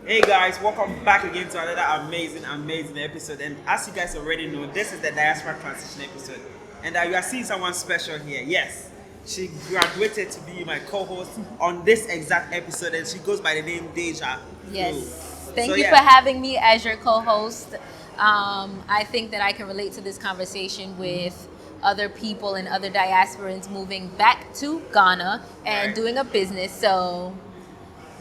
Hey guys, welcome back again to another amazing episode. And as you guys already know, this is the Diaspora Transition episode. And you are seeing someone special here. Yes, she graduated to be my co-host on this exact episode, and she goes by the name Deijha. Yes. Thank you for having me as your co-host. I think that I can relate to this conversation with other people and other diasporans moving back to Ghana and doing a business. So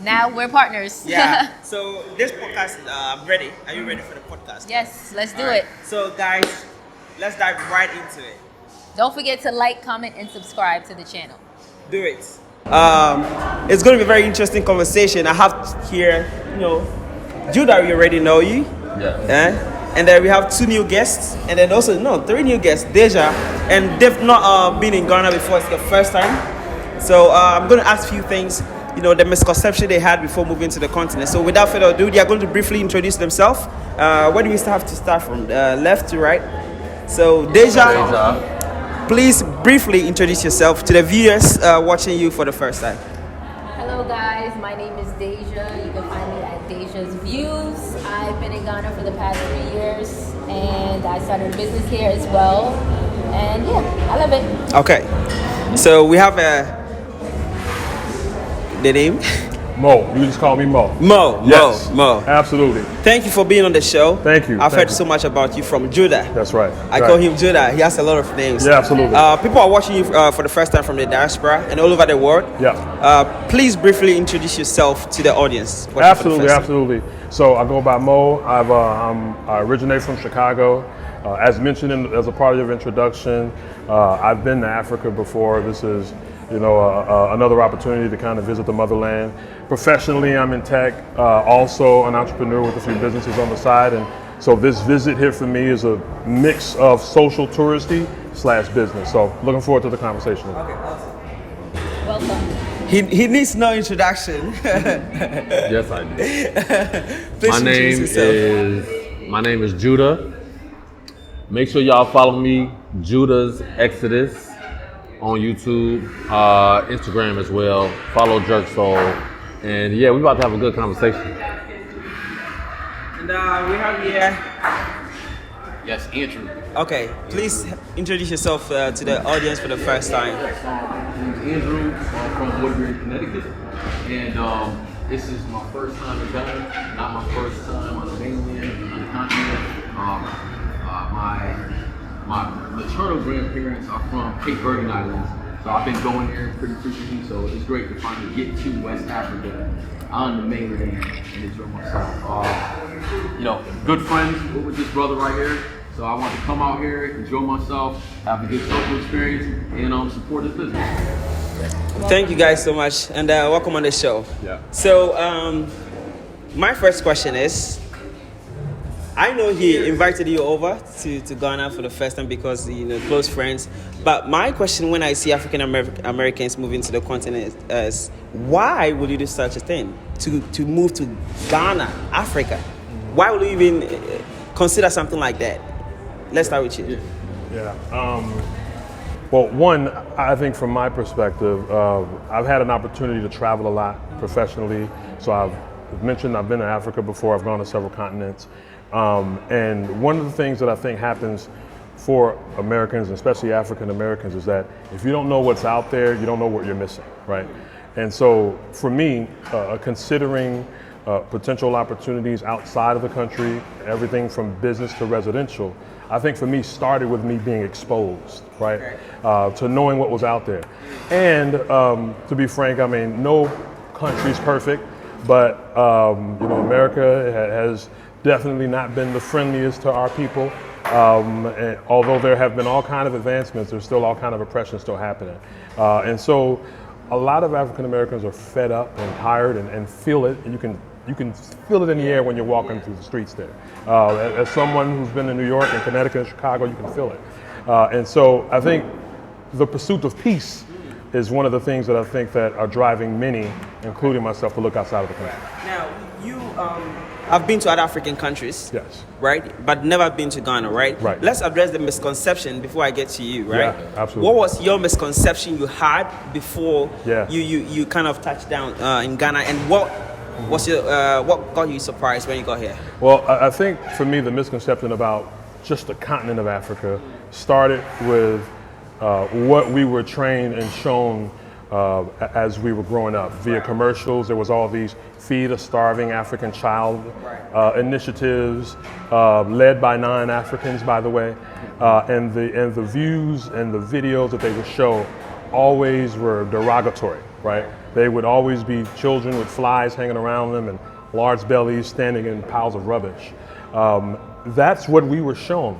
now we're partners. Yeah. So this podcast, I'm ready. Are you ready for the podcast? Yes, let's do it. So guys, let's dive right into it. Don't forget to like, comment, and subscribe to the channel. Do it. It's going to be a very interesting conversation. I have here, Judah, we already know you. Yeah. And then we have two new guests, and then also three new guests, Deijha, and they've not been in Ghana before. It's the first time. So I'm going to ask a few things. The misconception they had before moving to the continent. So without further ado, they are going to briefly introduce themselves. Where do we have to start from? Left to right. So Deijha, please briefly introduce yourself to the viewers watching you for the first time. Hello guys, my name is Deijha. You can find me at Deijha's Views. I've been in Ghana for the past 3 years, and I started a business here as well. And yeah, I love it. Okay, so we have the name? Mo. You just call me Mo. Yes. Mo. Absolutely. Thank you for being on the show. Thank you. I've heard so much about you from Judah. That's right. I call him Judah. He has a lot of names. Yeah, absolutely. People are watching you for the first time from the diaspora and all over the world. Yeah. Please briefly introduce yourself to the audience. Absolutely. So I go by Mo. I originate from Chicago. As mentioned as a part of your introduction, I've been to Africa before. This is another opportunity to kind of visit the motherland. Professionally, I'm in tech, also an entrepreneur with a few businesses on the side. And so this visit here for me is a mix of social touristy / business. So looking forward to the conversation. Okay, awesome. Welcome. He needs no introduction. Yes, I do. My name is Judah. Make sure y'all follow me, Judah's Exodus, on YouTube, Instagram as well. Follow Jerk Soul, and yeah, we're about to have a good conversation. And we have here. Yes, Andrew. Okay, please introduce yourself to the audience for the first time. My name is Andrew. I'm from Woodbury, Connecticut, and this is my first time in Ghana. Not my first time on the mainland, on the continent. My maternal grandparents are from Cape Verde Islands, so I've been going there pretty frequently, so it's great to finally get to West Africa on the mainland and enjoy myself. Good friends with this brother right here, so I want to come out here, enjoy myself, have a good social experience, and support this business. Thank you guys so much, and welcome on the show. Yeah. So my first question is, I know he invited you over to Ghana for the first time because close friends. But my question when I see African Americans moving to the continent is, why would you do such a thing to move to Ghana, Africa? Why would you even consider something like that? Let's start with you. Yeah. Well, one, I think from my perspective, I've had an opportunity to travel a lot professionally. So I've mentioned I've been to Africa before. I've gone to several continents. And one of the things that I think happens for Americans, especially African Americans, is that if you don't know what's out there, you don't know what you're missing, right? And so for me, considering potential opportunities outside of the country, everything from business to residential, I think for me started with me being exposed, right? To knowing what was out there. And to be frank, I mean, no country's perfect, but America has definitely not been the friendliest to our people. And although there have been all kind of advancements, there's still all kind of oppression still happening. And so a lot of African Americans are fed up and tired and feel it. And you can feel it in the air when you're walking through the streets there. As someone who's been in New York and Connecticut and Chicago, you can feel it. And so I think the pursuit of peace is one of the things that I think that are driving many, including myself, to look outside of the country. Now, you have been to other African countries, yes, right? But never been to Ghana, right? Right. Let's address the misconception before I get to you, right? Yeah, absolutely. What was your misconception you had before Yeah. you kind of touched down in Ghana, and what What got you surprised when you got here? Well, I think for me, the misconception about just the continent of Africa started with what we were trained and shown as we were growing up via commercials. There was all these feed a starving African child initiatives led by non-Africans, by the way, and the views and the videos that they would show always were derogatory, right? They would always be children with flies hanging around them and large bellies standing in piles of rubbish. That's what we were shown.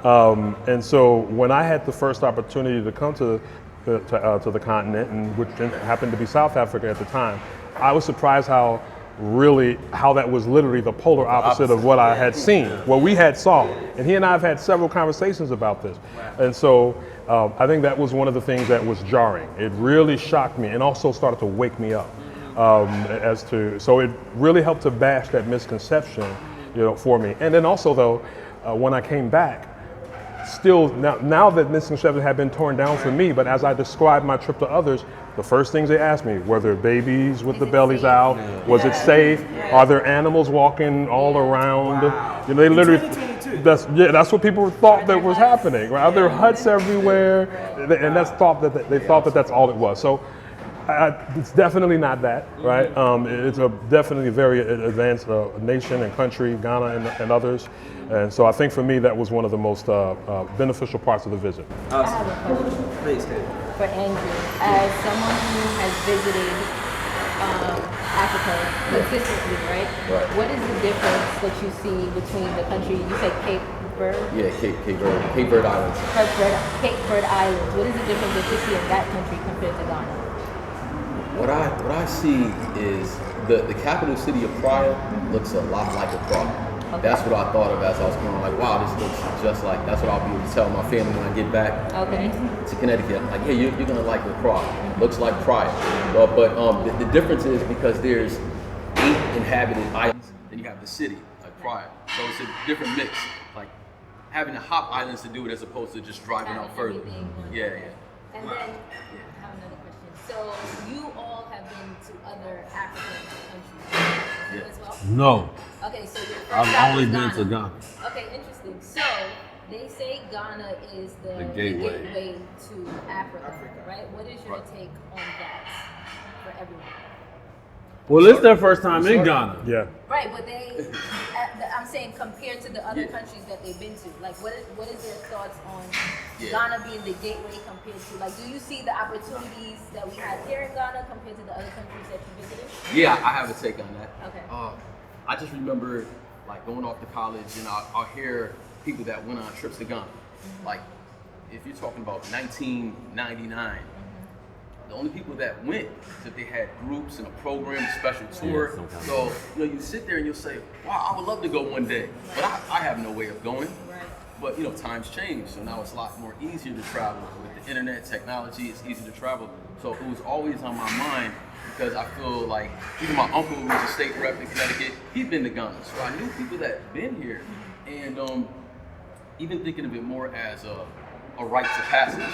And so when I had the first opportunity to come to the continent, and which happened to be South Africa at the time, I was surprised how that was literally the polar opposite of what I had seen, what we had saw. And he and I have had several conversations about this. And so I think that was one of the things that was jarring. It really shocked me and also started to wake me up so it really helped to bash that misconception, for me. And then also though, when I came back, still now that misconceptions had been torn down for me, but as I described my trip to others, the first things they asked me, were there babies with the bellies out? Was it safe? Are there animals walking all around? They literally, that's what people thought that was happening. Right? Are there huts everywhere? And they thought that that's all it was. So it's definitely not that, right? It's definitely very advanced nation and country, Ghana and others. And so I think for me, that was one of the most beneficial parts of the visit. I have a question. Please. For Andrew, as someone who has visited Africa consistently, right? What is the difference that you see between the country? You said Cape Verde? Yeah, Cape Verde Islands. Cape Verde Islands. What is the difference that you see in that country compared to Ghana? What I see is the capital city of Praia looks a lot like Accra. Okay. That's what I thought of as I was going, like, wow, this looks just like, that's what I'll be able to tell my family when I get back to Connecticut. Like, hey, you're going to like Accra. Looks like Praia. But the difference is because there's 8 inhabited islands, then you have the city, like Praia. So it's a different mix. Like, having to hop islands to do it as opposed to just driving out further. Yeah. And then, I have another question. So, you all have been to other African countries as well? No. Okay, so I've only been to Ghana. Okay, interesting. So they say Ghana is the gateway to Africa, right? What is your take on that for everyone? Well, it's their first time in Ghana. Yeah. Right, but I'm saying compared to the other countries that they've been to, like what is their thoughts on Ghana being the gateway compared to, like, do you see the opportunities that we have here in Ghana compared to the other countries that you visited? Yeah, I have a take on that. Okay. I just remember like going off to college and I'll hear people that went on trips to Ghana. Like if you're talking about 1999, the only people that went that they had groups and a program, a special tour. So you sit there and you'll say, wow, I would love to go one day, but I have no way of going. Right. But times change, so now it's a lot more easier to travel with the internet, technology. It's easy to travel. So it was always on my mind. Because I feel like even my uncle, who was a state rep in Connecticut, he'd been to Ghana. So I knew people that had been here. And even thinking of it more as a rite of passage.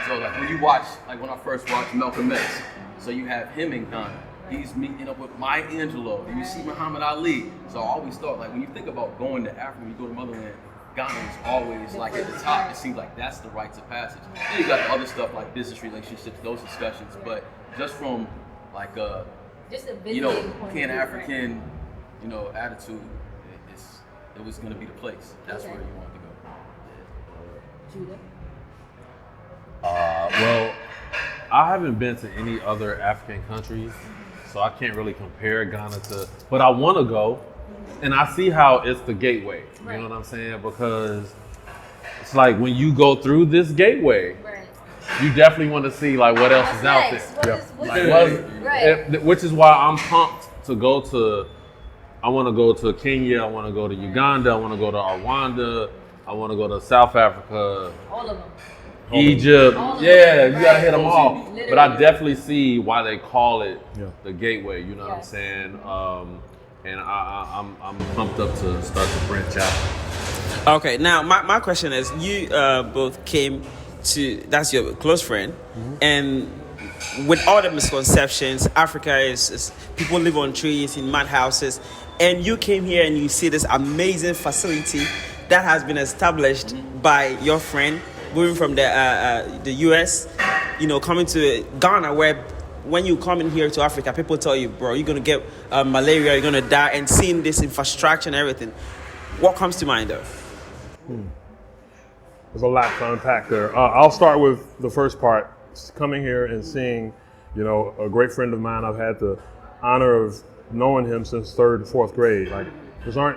So like when you watch, like when I first watched Malcolm X, so you have him in Ghana. He's meeting up with Maya Angelou. And you see Muhammad Ali. So I always thought, like when you think about going to Africa, when you go to motherland, Ghana is always like at the top. It seems like that's the rites of passage. Then you got the other stuff like business relationships, those discussions. But just from like just a Pan-African, attitude, it was going to be the place. That's where you want to go. Judah? Well, I haven't been to any other African countries, so I can't really compare Ghana to, but I want to go, and I see how it's the gateway. You know what I'm saying? Because it's like when you go through this gateway, you definitely want to see like what else is out there. Which is why I'm pumped to go to. I want to go to Kenya. I want to go to Uganda. I want to go to Rwanda. I want to go to South Africa. All of them. Egypt. All of you gotta hit them all. Literally. But I definitely see why they call it the gateway. You know what I'm saying? And I'm pumped up to start to branch out. Okay, now my question is, you both came to, that's your close friend, and with all the misconceptions, Africa is people live on trees in mud houses, and you came here and you see this amazing facility that has been established by your friend moving from the US, coming to Ghana, where when you come in here to Africa, people tell you, bro, you're gonna get malaria, you're gonna die, and seeing this infrastructure and everything, what comes to mind though? There's a lot to unpack there. I'll start with the first part. Coming here and seeing, a great friend of mine. I've had the honor of knowing him since 3rd and 4th grade. Like,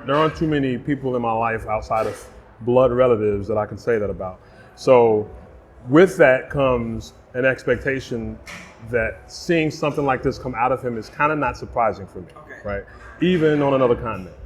there aren't too many people in my life outside of blood relatives that I can say that about. So, with that comes an expectation that seeing something like this come out of him is kind of not surprising for me, right? Even on another continent.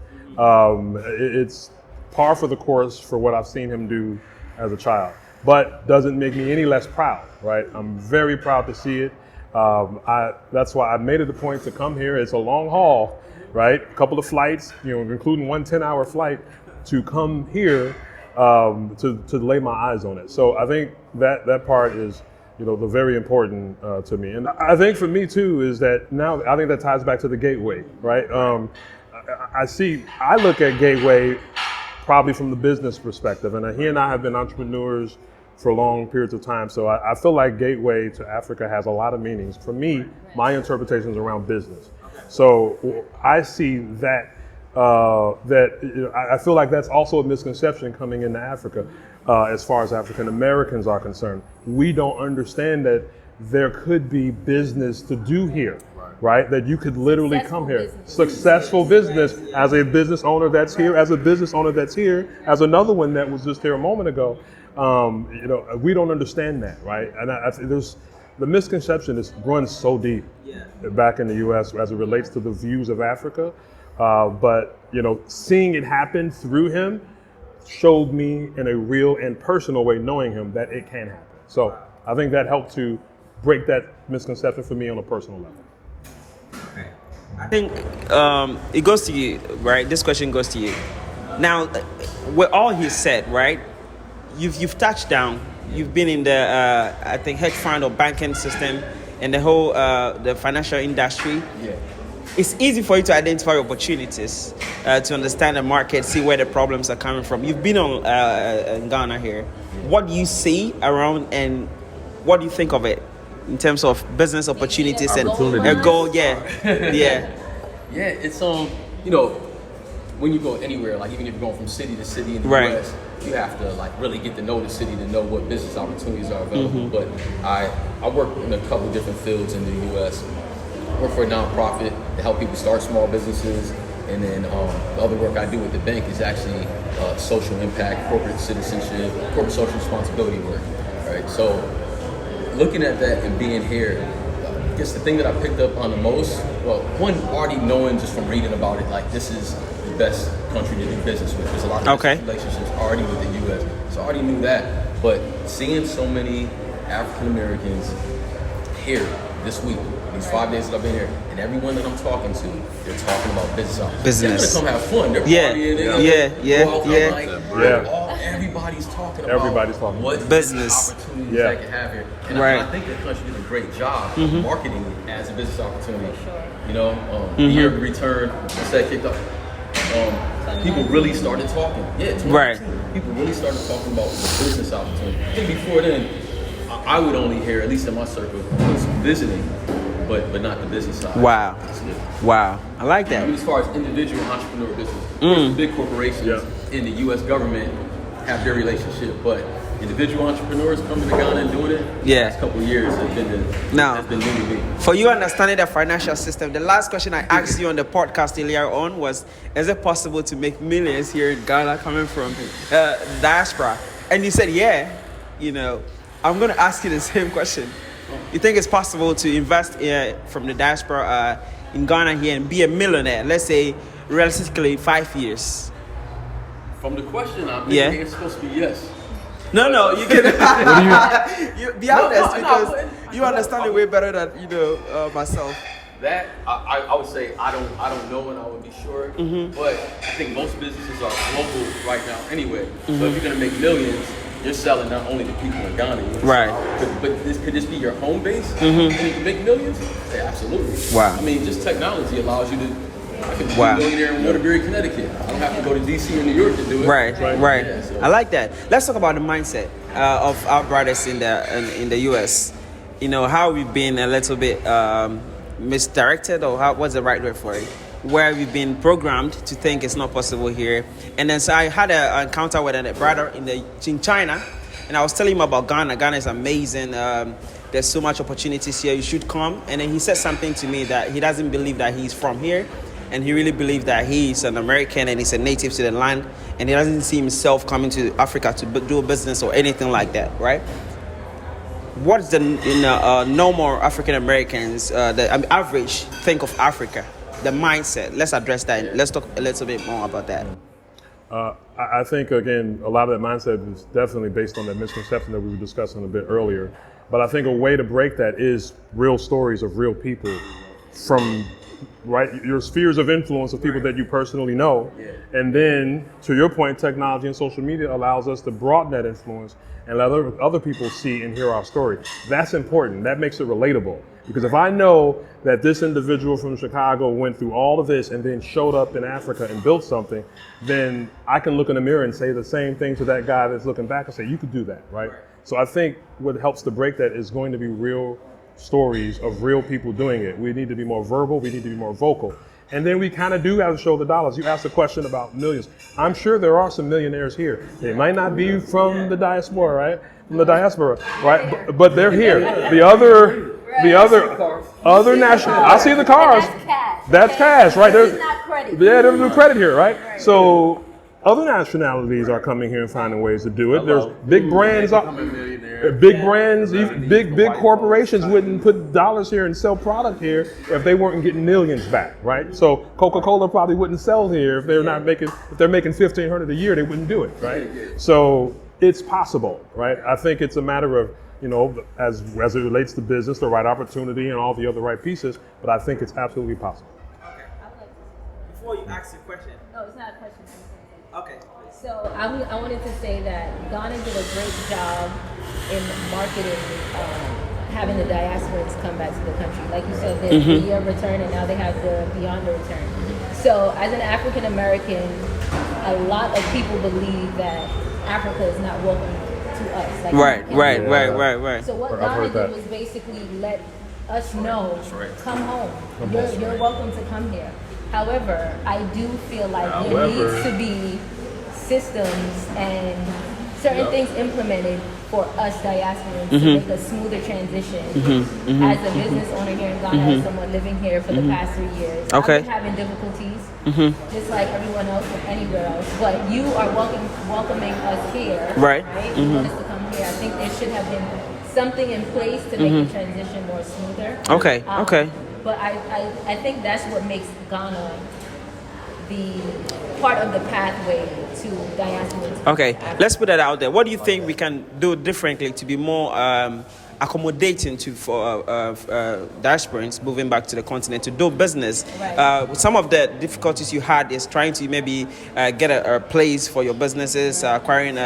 It's par for the course for what I've seen him do as a child, but doesn't make me any less proud, right? I'm very proud to see it. That's why I made it a point to come here. It's a long haul, right? A couple of flights, including one 10-hour flight to come here to lay my eyes on it. So I think that part is, the very important to me. And I think for me too is that now I think that ties back to the gateway, right? I look at gateway probably from the business perspective, and he and I have been entrepreneurs for long periods of time. So I feel like gateway to Africa has a lot of meanings. For me, my interpretation is around business. So I see that I feel like that's also a misconception coming into Africa as far as African Americans are concerned. We don't understand that there could be business to do here. Right, that you could literally come here. Successful business as a business owner that's here, as as another one that was just here a moment ago. We don't understand that, right? And there's the misconception is runs so deep back in the U.S. as it relates to the views of Africa. But seeing it happen through him showed me in a real and personal way, knowing him, that it can happen. So I think that helped to break that misconception for me on a personal level. I think it goes to you, right? This question goes to you. Now, with all he said, right? You've touched down. You've been in the I think hedge fund or banking system and the whole the financial industry. Yeah. It's easy for you to identify opportunities, to understand the market, see where the problems are coming from. You've been on in Ghana here. What do you see around, and what do you think of it? In terms of business opportunities and a goal, yeah. Yeah, it's when you go anywhere, like even if you're going from city to city in the US, you have to like really get to know the city to know what business opportunities are available. But I work in a couple of different fields in the US. I work for a nonprofit to help people start small businesses, and then the other work I do with the bank is actually social impact, corporate citizenship, corporate social responsibility work. Right, so looking at that and being here, I guess the thing that I picked up on the most, well, one, already knowing just from reading about it, like this is the best country to do business with. There's a lot of relationships already with the U.S., so I already knew that. But seeing so many African Americans here this week, these 5 days that I've been here, and everyone that I'm talking to, they're talking about business opportunities. They're gonna come have fun. They're partying. Everybody's talking about what business opportunities they can have here. And I think the country did a great job marketing it as a business opportunity. The year of return, once that kicked off, people really started talking. People really started talking about the business opportunity. I think before then, I would only hear, at least in my circle, was visiting, but not the business side. Wow. I like that. As far as individual entrepreneur business, big corporations in the U.S. government have their relationship, but individual entrepreneurs coming to Ghana and doing it, the last couple of years has been new to me. For you understanding the financial system, the last question I asked you on the podcast earlier on was, is it possible to make millions here in Ghana coming from diaspora? And you said, I'm going to ask you the same question. You think it's possible to invest from the diaspora in Ghana here and be a millionaire, let's say, realistically 5 years? From the question, I think it's supposed to be yes. No, you can you be honest, because you understand it way better than myself. That I would say I don't know, and I would be sure. But I think most businesses are global right now anyway. So if you're gonna make millions, you're selling not only to people in Ghana, Right. but could this be your home base? And you can make millions? Yeah, absolutely. Wow. I mean, just technology allows you to. I can be Wow. a millionaire in Waterbury, Connecticut. I don't have to go to DC or New York to do it. Right. Yeah, so. I like that. Let's talk about the mindset of our brothers in the US. You know, how we've been a little bit misdirected, or what's the right word for it? Where we've been programmed to think it's not possible here. And then so I had an encounter with a brother in China, and I was telling him about Ghana. Ghana is amazing. There's so much opportunities here. You should come. And then he said something to me that he doesn't believe that he's from here, and he really believes that he's an American and he's a native to the land, and he doesn't see himself coming to Africa to do a business or anything like that, right? What is the normal African Americans, the average think of Africa, the mindset? Let's address that. Let's talk a little bit more about that. I think, again, a lot of that mindset is definitely based on that misconception that we were discussing a bit earlier. But I think a way to break that is real stories of real people from your spheres of influence of people that you personally know. And then, to your point, technology and social media allows us to broaden that influence and let other people see and hear our story. That's important. That makes it relatable. Because if I know that this individual from Chicago went through all of this and then showed up in Africa and built something, then I can look in the mirror and say the same thing to that guy that's looking back and say, you could do that, right? So I think what helps to break that is going to be real stories of real people doing it. We need to be more verbal, we need to be more vocal. And then we kind of do have to show the dollars. You asked a question about millions. I'm sure there are some millionaires here. They might not be from the diaspora, right? From the diaspora, right? But they're here. The other national. I see the cars. That's cash. That's cash, right? This is not credit. Yeah, there's no credit here, right? So other nationalities are coming here and finding ways to do it. There's big brands, big corporations wouldn't put dollars here and sell product here if they weren't getting millions back, right? So Coca-Cola probably wouldn't sell here if they're making $1,500 a year, they wouldn't do it, right? So it's possible, right? I think it's a matter of, as it relates to business, the right opportunity and all the other right pieces, but I think it's absolutely possible. Okay. Before you ask your question. No, it's not a question. Okay. So I wanted to say that Ghana did a great job in marketing, having the diasporans come back to the country. Like you said, the year return, and now they have the beyond the return. So as an African American, a lot of people believe that Africa is not welcome to us. Like Right. So what Ghana did was basically let us know, come home. You're welcome to come here. However, I do feel like there needs to be systems and certain things implemented for us diasporans to make a smoother transition. As a business owner here in Ghana, as someone living here for the past 3 years, I've been having difficulties, just like everyone else or anywhere else. But you are welcoming us here, right? You want us to come here. I think there should have been something in place to make the transition more smoother. Okay. But I think that's what makes Ghana the part of the pathway to diaspora. Okay, let's put that out there. What do you think we can do differently to be more accommodating for diasporans moving back to the continent to do business? Right. Some of the difficulties you had is trying to maybe get a place for your businesses, acquiring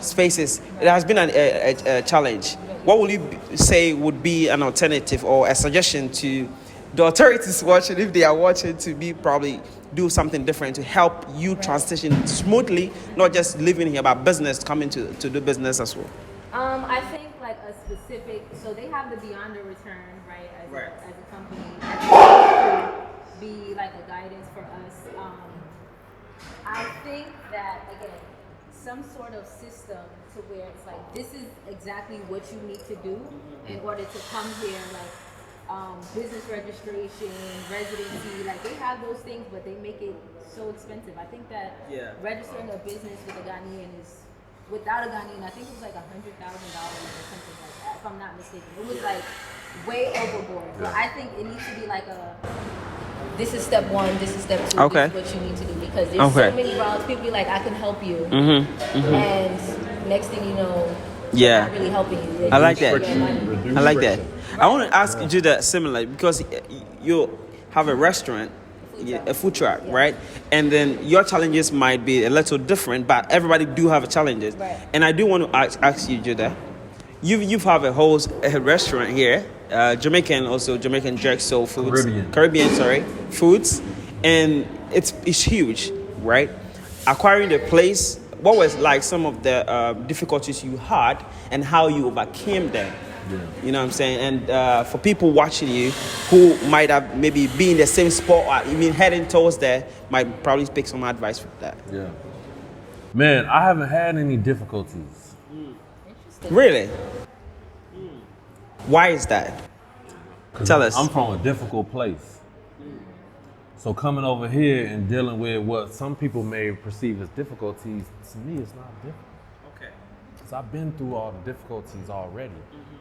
spaces. It has been a challenge. What would you say would be an alternative or a suggestion to the authorities watching, if they are watching, to be probably do something different to help you transition smoothly, not just living here, but business, coming to do business as well? I think like a specific, so they have the Beyond the Return, right, as a company. I think that could be like a guidance for us. I think that, again, some sort of system to where it's like, this is exactly what you need to do in order to come here, like business registration, residency, like they have those things, but they make it so expensive. I think that registering a business with a Ghanaian is, without a Ghanaian, I think it was like $100,000 or something like that, if I'm not mistaken. It was like way overboard. So I think it needs to be like this is step one, this is step two, this is what you need to do, because there's so many routes. People be like, I can help you, and next thing you know, they're not really helping you. I like that. I like that. I want to ask you that similar, because you have a restaurant truck. a food truck, right? And then your challenges might be a little different, but everybody do have challenges. Right. And I do want to ask you, Judah, you've have a whole restaurant here, Jamaican jerk soul foods, Caribbean, foods, and it's huge, right? Acquiring the place, what was like some of the difficulties you had and how you overcame them? Yeah. You know what I'm saying? And for people watching you who might have maybe been in the same spot, heading towards there, might probably pick some advice from that. Yeah. Man, I haven't had any difficulties. Really? Why is that? Tell us. I'm from a difficult place. So coming over here and dealing with what some people may perceive as difficulties, to me it's not difficult. Okay. Because I've been through all the difficulties already.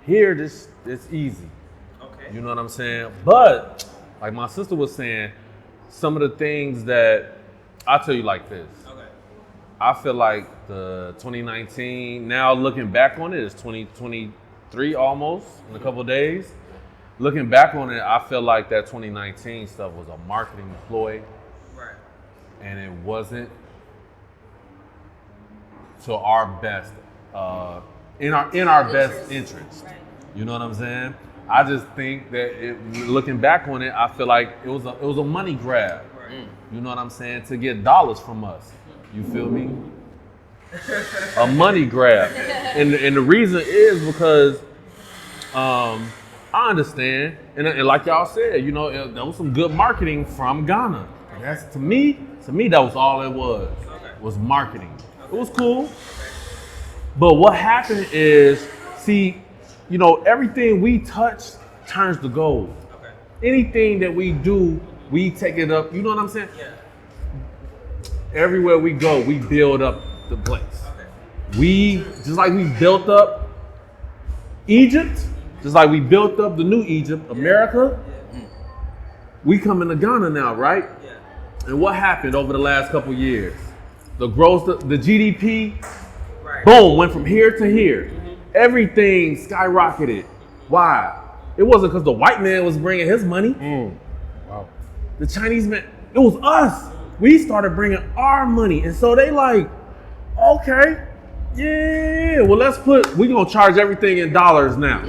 Here, it's easy. Okay. You know what I'm saying? But, like my sister was saying, some of the things that, I'll tell you like this. Okay. I feel like the 2019, now looking back on it, it's 2023 almost, in a couple of days. Looking back on it, I feel like that 2019 stuff was a marketing ploy. Right. And it wasn't to our best, in our best interest. Right. You know what I'm saying? I just think that looking back on it, I feel like it was a money grab. Right. You know what I'm saying? To get dollars from us. You feel me? A money grab. And the reason is because I understand, and like y'all said, you know, there was some good marketing from Ghana. That's to me, that was all it was marketing. It was cool. But what happened is, see, you know, everything we touch turns to gold. Okay. Anything that we do, we take it up. You know what I'm saying? Yeah. Everywhere we go, we build up the place. Okay. Just like we built up Egypt, just like we built up the new Egypt, America, we come into Ghana now, right? Yeah. And what happened over the last couple years? The growth, the GDP, Right. boom, went from here to here. Everything skyrocketed. Why? It wasn't because the white man was bringing his money. Wow. The Chinese man, it was us. We started bringing our money. And so they like, okay, yeah, well, we gonna charge everything in dollars now.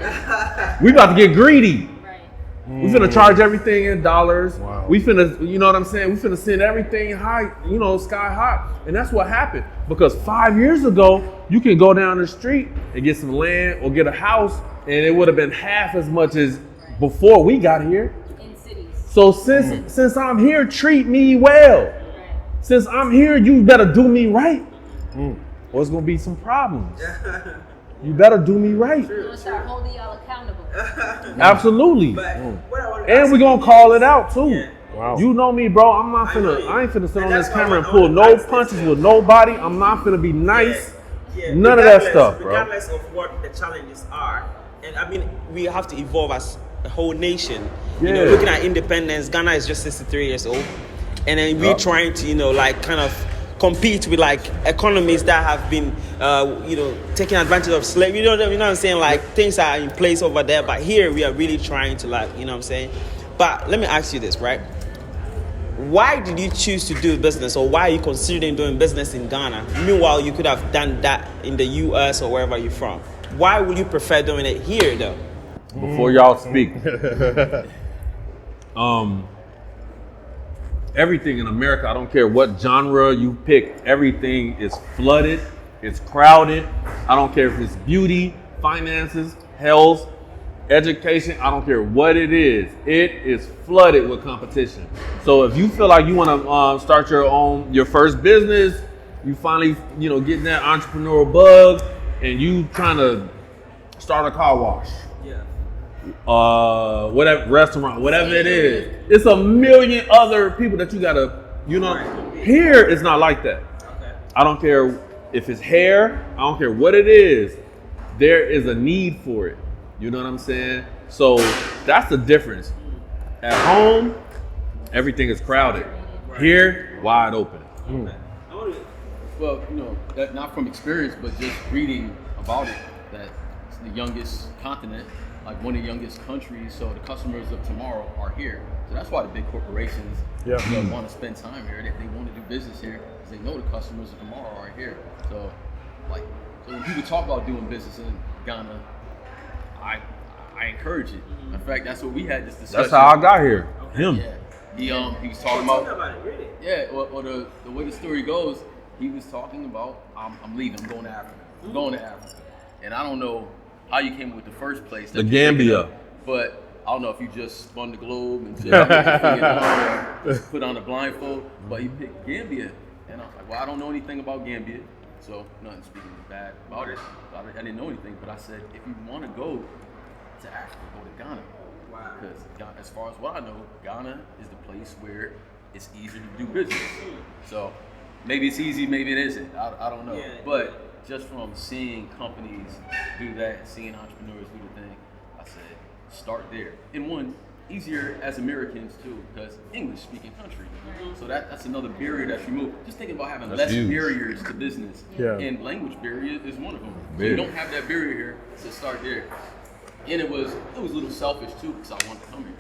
We about to get greedy. Right. We finna charge everything in dollars. Wow. We finna, you know what I'm saying? We finna send everything high, you know, sky high. And that's what happened. Because 5 years ago, you can go down the street and get some land or get a house, and it would have been half as much as before we got here. In cities. So since I'm here, treat me well. Right. Since I'm here, you better do me right. Or it's gonna be some problems. You better do me right. We're gonna start holding y'all accountable. Absolutely. But what I want to And ask we're gonna you call is- it out too. Yeah. Wow. You know me, bro. I ain't finna sit on this camera and pull no punches with nobody. I'm not finna be nice. Yeah, None of that stuff, bro. Regardless of what the challenges are, and I mean, we have to evolve as a whole nation. You know, Yeah. looking at independence, Ghana is just 63 years old, and then we're trying to, you know, like kind of compete with like economies that have been, you know, taking advantage of slavery. You know what I'm saying? Like things are in place over there, but here we are really trying to, like, you know what I'm saying? But let me ask you this, right? Why did you choose to do business, or why are you considering doing business in Ghana? Meanwhile, you could have done that in the US or wherever you're from. Why would you prefer doing it here, though? Before y'all speak, everything in America, I don't care what genre you pick, everything is flooded, it's crowded. I don't care if it's beauty, finances, health, education, I don't care what it is flooded with competition. So if you feel like you want to start your first business, you finally, you know, getting that entrepreneurial bug, and you trying to start a car wash, whatever, restaurant, whatever it is, it's a million other people that you gotta, you know. Here it's not like that. I don't care if it's hair, I don't care what it is, there is a need for it. You know what I'm saying? So that's the difference. At home, everything is crowded. Here, wide open. Well, you know, that not from experience, but just reading about it, that it's the youngest continent like one of the youngest countries, so the customers of tomorrow are here. So that's why the big corporations want to spend time here. They want to do business here because they know the customers of tomorrow are here. So, so when people talk about doing business in Ghana, I encourage it. In fact, that's what we had this discussion. That's how I got here. Him. Yeah. He was talking about it, really? Yeah, or the way the story goes, he was talking about I'm leaving, I'm going to Africa. I'm going to Africa. And I don't know how you came up with the first place. The Gambia. But I don't know if you just spun the globe and just put on a blindfold, but he picked Gambia. And I was like, well, I don't know anything about Gambia, so nothing speaking bad about it. I didn't know anything, but I said, if you want to go to Africa, go to Ghana. Because as far as what I know, Ghana is the place where it's easier to do business. So maybe it's easy, maybe it isn't. I don't know. But just from seeing companies do that, seeing entrepreneurs do the thing, I said, start there. And one, easier as Americans too, because English speaking country. So that's another barrier that's removed. Just thinking about having less barriers to business. And language barrier is one of them. So you don't have that barrier here, so start there. And it was a little selfish too, because I wanted to come here.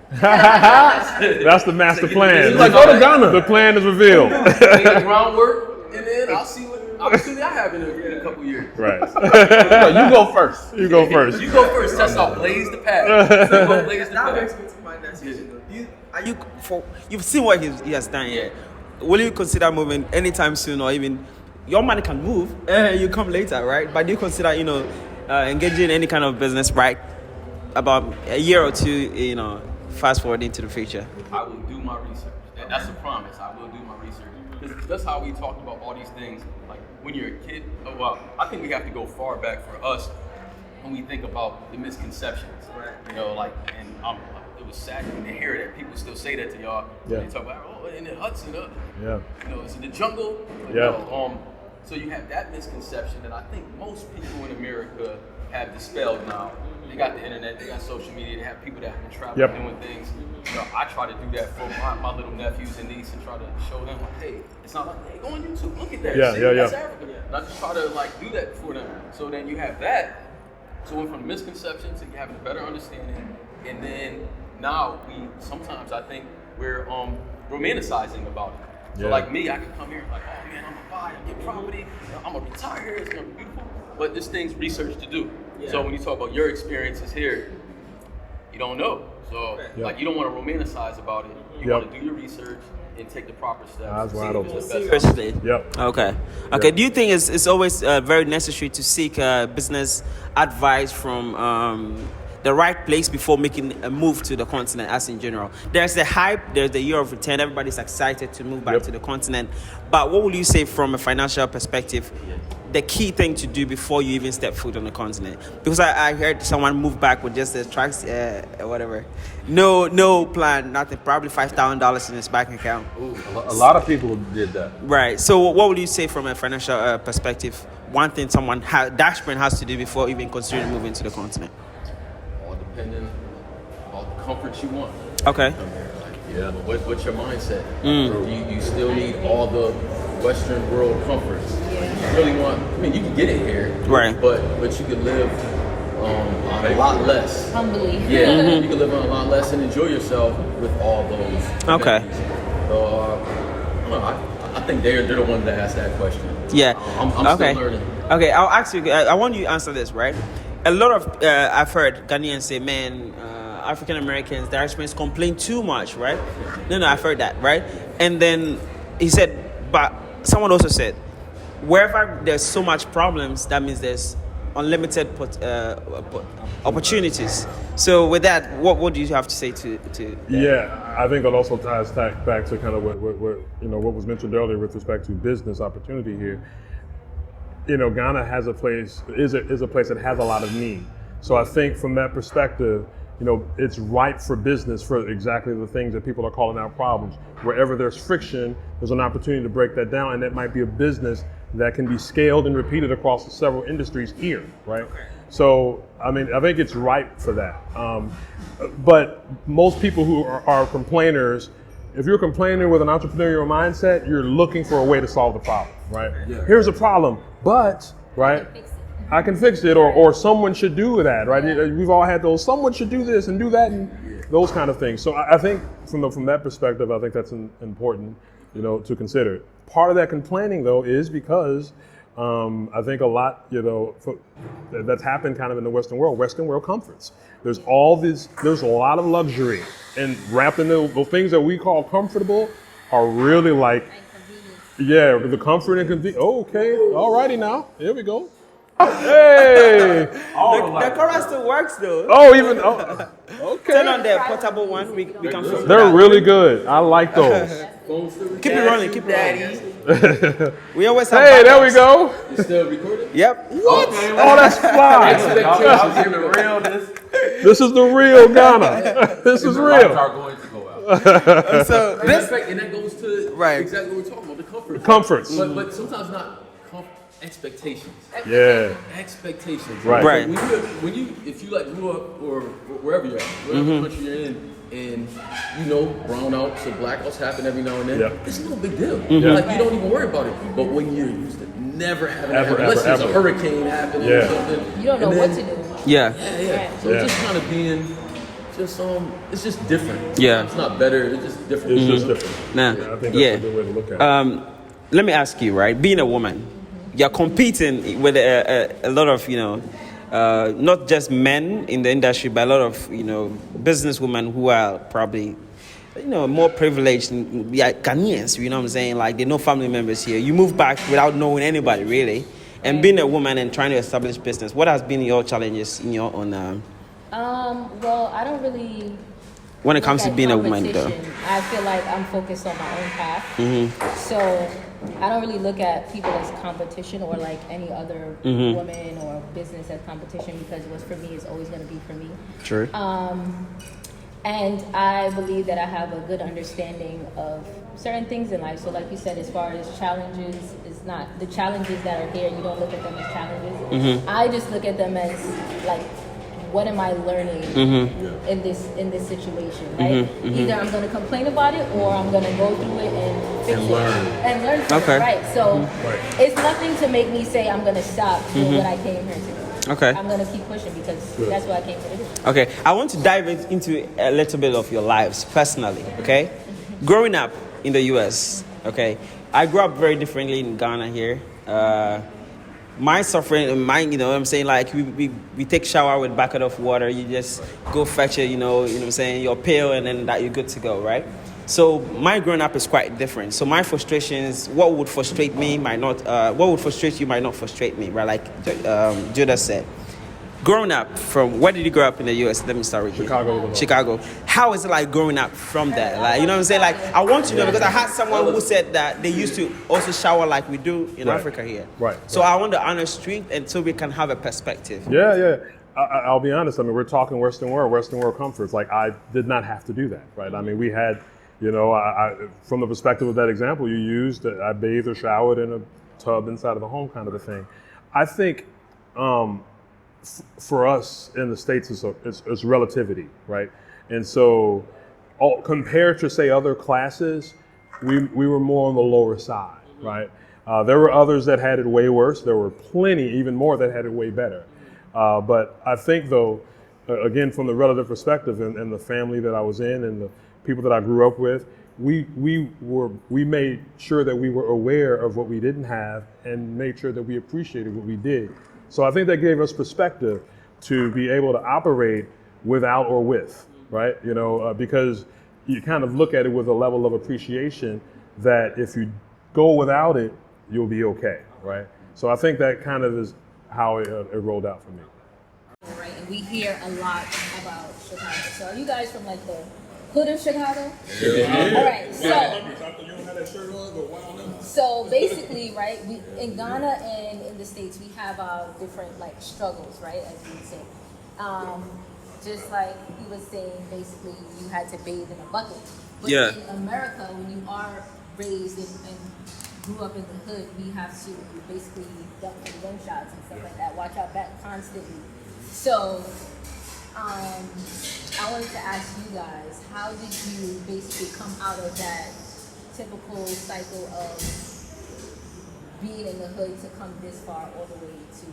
That's the master plan. He's like, go to Ghana. The plan is revealed. Lay the groundwork, and then I'll see what opportunity I have in a couple years. Right. You go first. You go first. You go first. That's how blaze the path. So go blaze the That path. makes me to mind that decision. You've seen what he has done here. Will you consider moving anytime soon, or even your money can move? You come later, right? But do you consider, engaging in any kind of business, right? About a year or two, fast forward into the future. I will do my research. That's a promise. I will do my research. Because that's how we talked about all these things. Like when you're a kid, I think we have to go far back for us when we think about the misconceptions. Right. It was sad to hear that people still say that to y'all. Yeah. They talk about, in the huts and it's in the jungle. So you have that misconception that I think most people in America have dispelled now. They got the internet, they got social media, they have people that have been traveling doing things. I try to do that for my little nephews and nieces and try to show them like, hey, it's not like, hey, go on YouTube, look at that. That's Africa. And I just try to do that for them. So then you have that. So went from misconceptions to having a better understanding, and then now sometimes I think we're romanticizing about it. So like me, I can come here and like, oh man, I'm gonna buy, I get property, I'm gonna retire, it's gonna be beautiful. But this thing's research to do. Yeah. So when you talk about your experiences here, you don't know. So you don't want to romanticize about it. You want to do your research and take the proper steps. Eyes wide open. Seriously. Yep. Okay. Do you think it's always very necessary to seek business advice from the right place before making a move to the continent, as in general? There's the hype, there's the year of return, everybody's excited to move back to the continent. But what would you say from a financial perspective, the key thing to do before you even step foot on the continent? Because I heard someone move back with just the tracks, whatever. No plan, nothing, probably $5,000 in his bank account. Ooh, a lot of people did that. Right. So what would you say from a financial perspective, one thing someone Dashburn has to do before even considering moving to the continent? All depending about the comfort you want. Okay. What's your mindset? You still need all the Western world comforts. You really want, you can get it here. Right. But you can live on a lot less. Humbly. Yeah. You can live on a lot less and enjoy yourself with all those. Okay. So, I think they're the ones that ask that question. Yeah. I'm still learning. Okay, I'll ask you, I want you to answer this, right? A lot of, I've heard Ghanaians say, man, African Americans, their experience complain too much, right? No, I've heard that, right? And then he said, but someone also said, wherever there's so much problems, that means there's unlimited opportunities. So with that, what do you have to say to that? Yeah, I think it also ties back to kind of what was mentioned earlier with respect to business opportunity here. Ghana has a place is a place that has a lot of need. So I think from that perspective, it's ripe for business for exactly the things that people are calling out problems. Wherever there's friction, there's an opportunity to break that down, and that might be a business that can be scaled and repeated across several industries here, right? Okay. So, I think it's ripe for that. But most people who are complainers, if you're complaining with an entrepreneurial mindset, you're looking for a way to solve the problem, right? Yeah. Here's a problem, but, right? I can fix it, or someone should do that, right? We've all had those, someone should do this and do that, and those kind of things. So I think from that perspective, I think that's important, to consider. Part of that complaining, though, is because I think a lot, that's happened kind of in the Western world comforts. There's a lot of luxury, and wrapped in the things that we call comfortable are really like, the comfort and convenience. Okay, all righty now, here we go. Hey! The chorus still works though. Okay. Turn on the portable one. We can film They're that. really good. I like those. Keep it running. We always have. Hey, there we go. You still recording? Yep. What? Oh, that's fly. This is the real Ghana. This is real. Lights are going to go out. So this. And that goes to Right. exactly what we're talking about, the comfort. Comforts. But sometimes not expectations. Yeah. Expectations. Right. Right. If you like grew up or wherever you're at, whatever country you're in, and brownouts or blackouts happen every now and then, it's no big deal. Like you don't even worry about it. But when you're used to never having that happen, unless there's a hurricane happening or something, You don't know what to do. Yeah. So it's just kind of being it's just different. Yeah. It's not better, it's just different. It's just different. Nah. I think that's a good way to look at it. Let me ask you, right? Being a woman, you're competing with a lot of, not just men in the industry, but a lot of, businesswomen who are probably, more privileged, Ghanaians, you know what I'm saying? Like, they know family members here. You move back without knowing anybody, really. And being a woman and trying to establish business, what has been your challenges in your own... Well, I don't really... When it comes to being a woman, though. I feel like I'm focused on my own path. Mm-hmm. So I don't really look at people as competition or like any other woman or business as competition, because what's for me is always going to be for me. True. And I believe that I have a good understanding of certain things in life. So like you said, as far as challenges, it's not the challenges that are here, you don't look at them as challenges. I just look at them as like, what am I learning in this situation, right? Either I'm going to complain about it, or I'm going to go through it and fix and learn from it, right? So it's nothing to make me say I'm going to stop doing what I came here to do. Okay. I'm going to keep pushing because that's what I came here to do. Okay, I want to dive into a little bit of your lives personally, okay? Growing up in the US, okay, I grew up very differently in Ghana here. My suffering, you know what I'm saying, like we take shower with a bucket of water, you just go fetch it, you know what I'm saying, your pail, and then that you're good to go, right? So my growing up is quite different. So my frustrations, what would frustrate me might not, what would frustrate you might not frustrate me, right? Like Judah said. Growing up where did you grow up in the US? Let me start with Chicago. Chicago. How is it like growing up from there? Like, you know what I'm saying? Like, I want to know, because I had someone who said that they used to also shower like we do in Africa here. Right. So I want the honest truth, and so we can have a perspective. Yeah. I'll be honest. I mean, we're talking Western world comforts. Like, I did not have to do that, right? I mean, we had, I from the perspective of that example you used, I bathed or showered in a tub inside of the home, kind of a thing. I think, for us in the States, it's relativity, right? And so compared to, say, other classes, we were more on the lower side, right? There were others that had it way worse. There were plenty, even more, that had it way better. But I think, though, again, from the relative perspective and the family that I was in and the people that I grew up with, we made sure that we were aware of what we didn't have and made sure that we appreciated what we did. So I think that gave us perspective to be able to operate without or with, right? Because you kind of look at it with a level of appreciation that if you go without it, you'll be okay, right? So I think that kind of is how it rolled out for me. Right, and we hear a lot about Chicago. So are you guys from like the hood of Chicago? Yeah. All right, so basically, right, we in Ghana and in the States, we have our different like struggles, right, as you would say. Just like he was saying, basically you had to bathe in a bucket. But in America, when you are raised and grew up in the hood, we have to basically duck from gunshots and stuff like that, watch our back constantly. So I wanted to ask you guys, how did you basically come out of that typical cycle of being in the hood to come this far all the way to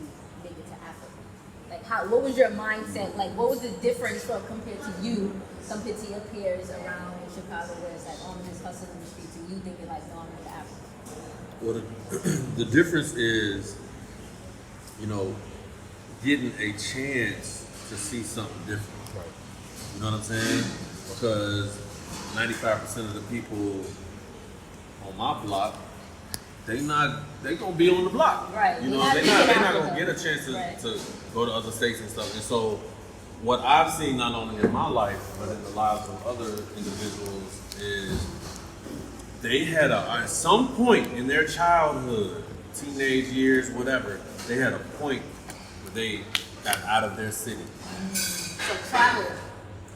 make it to Africa? Like, what was your mindset? Like, what was the difference from compared to your peers around in Chicago, where it's like, oh, I'm just hustling in the streets, and you thinking like, no, I'm going to Africa? Well, the difference is, getting a chance to see something different. Right. You know what I'm saying? Because 95% of the people on my block, they gonna be on the block. Right. They're not gonna get a chance to go to other states and stuff. And so what I've seen not only in my life, but in the lives of other individuals is they had at some point in their childhood, teenage years, whatever, they had a point where they got out of their city. So travel.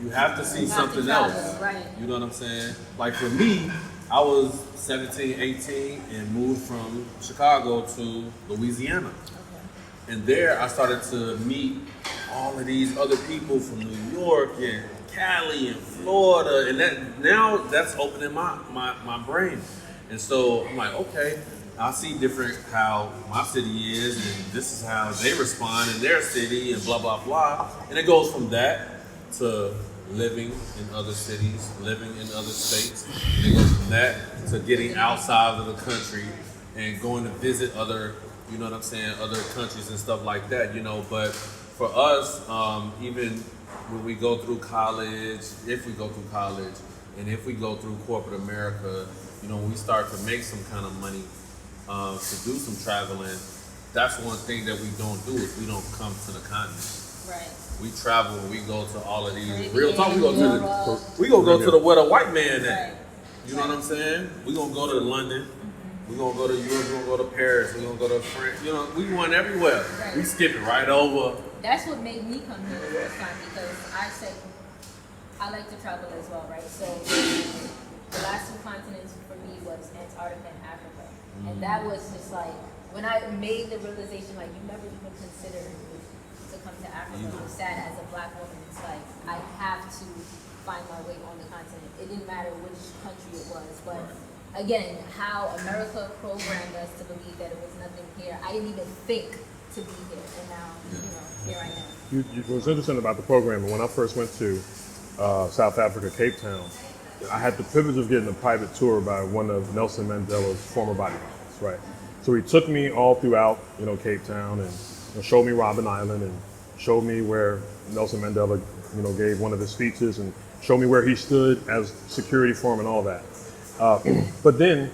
You have to see something travel, else. right. You know what I'm saying? Like for me, I was 17, 18 and moved from Chicago to Louisiana. Okay. And there I started to meet all of these other people from New York and Cali and Florida, and that's opening my brain. And so I'm like, okay, I see different how my city is, and this is how they respond in their city, and blah, blah, blah. And it goes from that to living in other cities, living in other states. And it goes from that to getting outside of the country and going to visit other, other countries and stuff like that, But for us, even when we go through college, if we go through college, and if we go through corporate America, when we start to make some kind of money, to do some traveling, that's one thing that we don't do is we don't come to the continent. Right. We travel and we go to all of these. Caribbean, Real talk, we gonna go to the where the white man at. You know what I'm saying? We gonna go to London. We gonna go to Europe. We gonna go to Paris. We gonna go to France. We went everywhere. Right. We skip it right over. That's what made me come here the first time, because I said I like to travel as well, right? So the last two continents for me was Antarctica and Africa. And that was just like, when I made the realization, like, you never even considered to come to Africa. It was sad as a black woman. It's like, I have to find my way on the continent. It didn't matter which country it was. But again, how America programmed us to believe that it was nothing here. I didn't even think to be here. And now, here I am. What's interesting about the program, when I first went to South Africa, Cape Town, I had the privilege of getting a private tour by one of Nelson Mandela's former bodyguards, right? So he took me all throughout, Cape Town, and showed me Robben Island, and showed me where Nelson Mandela, gave one of his speeches, and showed me where he stood as security for him and all that. But then,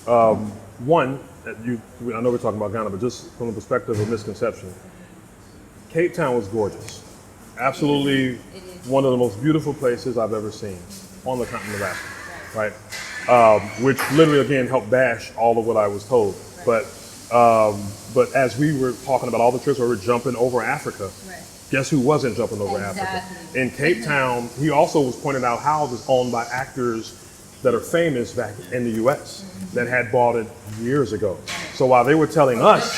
I know we're talking about Ghana, but just from the perspective of misconception, Cape Town was gorgeous. Absolutely one of the most beautiful places I've ever seen on the continent of Africa, right? Which literally, again, helped bash all of what I was told. Right. But as we were talking about all the trips where we're jumping over Africa, guess who wasn't jumping over Africa? In Cape Town, he also was pointing out houses owned by actors that are famous back in the U.S. that had bought it years ago. So while they were telling us,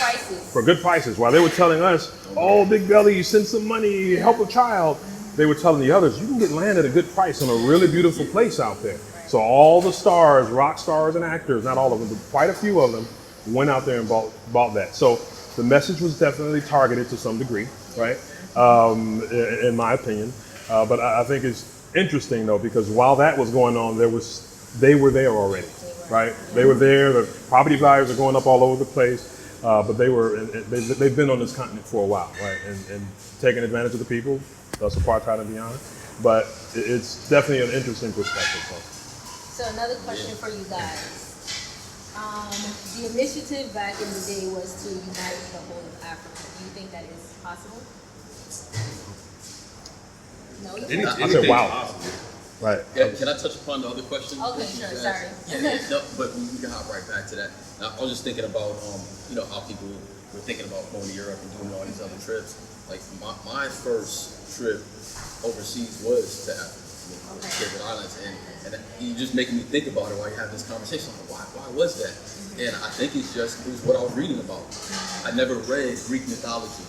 for good prices, while they were telling us, oh, Big Belly, send some money, help a child, they were telling the others, you can get land at a good price in a really beautiful place out there. So all the stars, rock stars and actors, not all of them, but quite a few of them, went out there and bought that. So the message was definitely targeted to some degree, right? In my opinion. But I think it's interesting though, because while that was going on, they were there already, right? They were there, the property values are going up all over the place, but they've been on this continent for a while, right? And taking advantage of the people, thus apartheid and beyond. But it's definitely an interesting perspective. So another question for you guys. The initiative back in the day was to unite the whole of Africa. Do you think that is possible? No, I said, wow. Right. Can I touch upon the other question? Okay, sure. Sorry. No, but we can hop right back to that. Now, I was just thinking about, how people were thinking about going to Europe and doing all these other trips. Like my first trip overseas was to Africa, the Caribbean Islands, and you just making me think about it while you have this conversation. Like, why was that? And I think it was what I was reading about. I never read Greek mythology.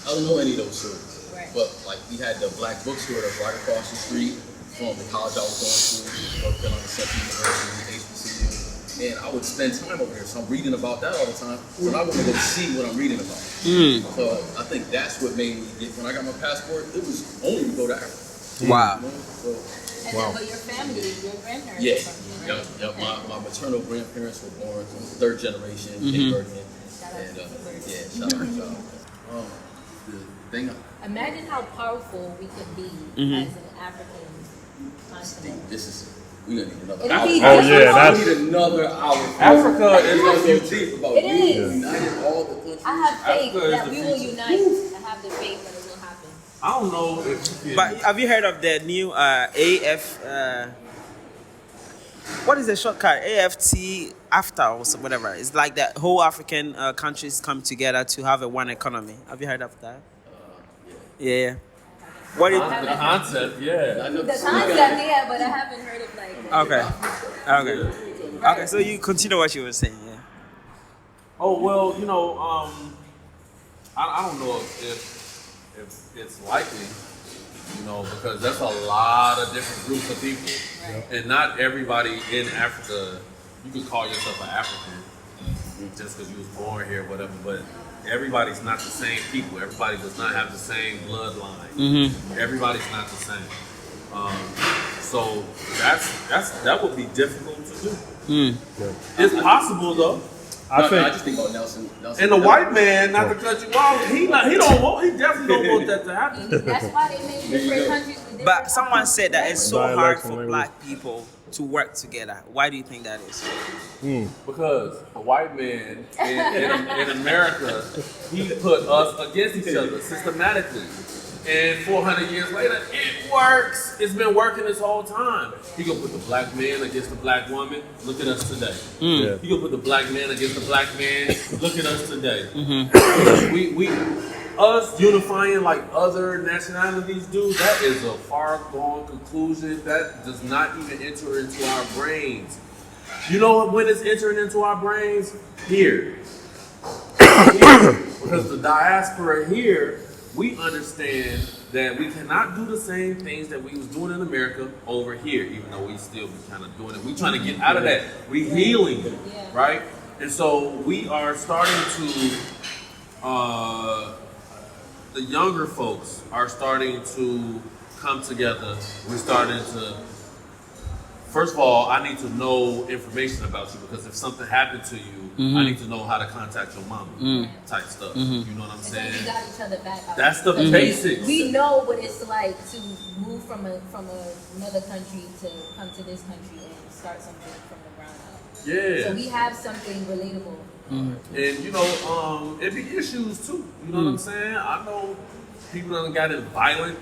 I don't know any of those stories. Right. But like we had the black bookstore that's right across the street from the college I was going to, North Carolina Central University, HBCU. and I would spend time over there. So I'm reading about that all the time. So I want to go see what I'm reading about. So I think that's what made me get, when I got my passport, it was only to go to Africa. Wow. You know? So, And then, but your family, your grandparents. yeah, are from here, right? yep. My maternal grandparents were born from third generation Cape Verdean. And shout out. The thing. Imagine how powerful we could be as an African continent. This is. We gonna need another It'll hour. be Oh, yeah, that's- We need another hour. Africa is gonna the be future. deep about It you is. united all the countries. I have faith Africa is that the we will future. unite. I have the faith that it will happen. I don't know if you can. But have you heard of the new AF? What is the shortcut? AFT AFTA or whatever. It's like that whole African countries come together to have a one economy. Have you heard of that? Yeah. What do you? The concept, yeah. The concept, yeah, but I haven't heard of Okay. So you continue what you were saying. Yeah. Oh well, you know, I don't know if it's likely, you know, because that's a lot of different groups of people, and not everybody in Africa. You could call yourself an African just because you was born here, whatever. But everybody's not the same people. Everybody does not have the same bloodline. Everybody's not the same. So that would be difficult to do. It's possible though. I just think about Nelson. And the white man, not to cut you off, he definitely don't want that to happen. That's why they made different countries with different. But someone said that it's so hard Dialects and for language. black people to work together. Why do you think that is? Because a white man in America, he put us against each other systematically. And 400 years later, it works. It's been working this whole time. He gonna put the black man against the black woman. Look at us today. Yeah. He gonna put the black man against the black man. Look at us today. We us unifying like other nationalities do. That is a far-gone conclusion. That does not even enter into our brains. You know when it's entering into our brains? Here. Because the diaspora here, we understand that we cannot do the same things that we was doing in America over here, even though we still be kind of doing it. We trying to get out of that. We healing, right? And so we are starting to, the younger folks are starting to come together. We're starting to, first of all, I need to know information about you because if something happened to you, I need to know how to contact your mama type stuff. You know what I'm And saying? then we got each other back. That's the basics. We know what it's like to move from another country to come to this country and start something from the ground up. Yeah. So we have something relatable. And you know, it be issues too. You know what I'm saying? I know people that got in violent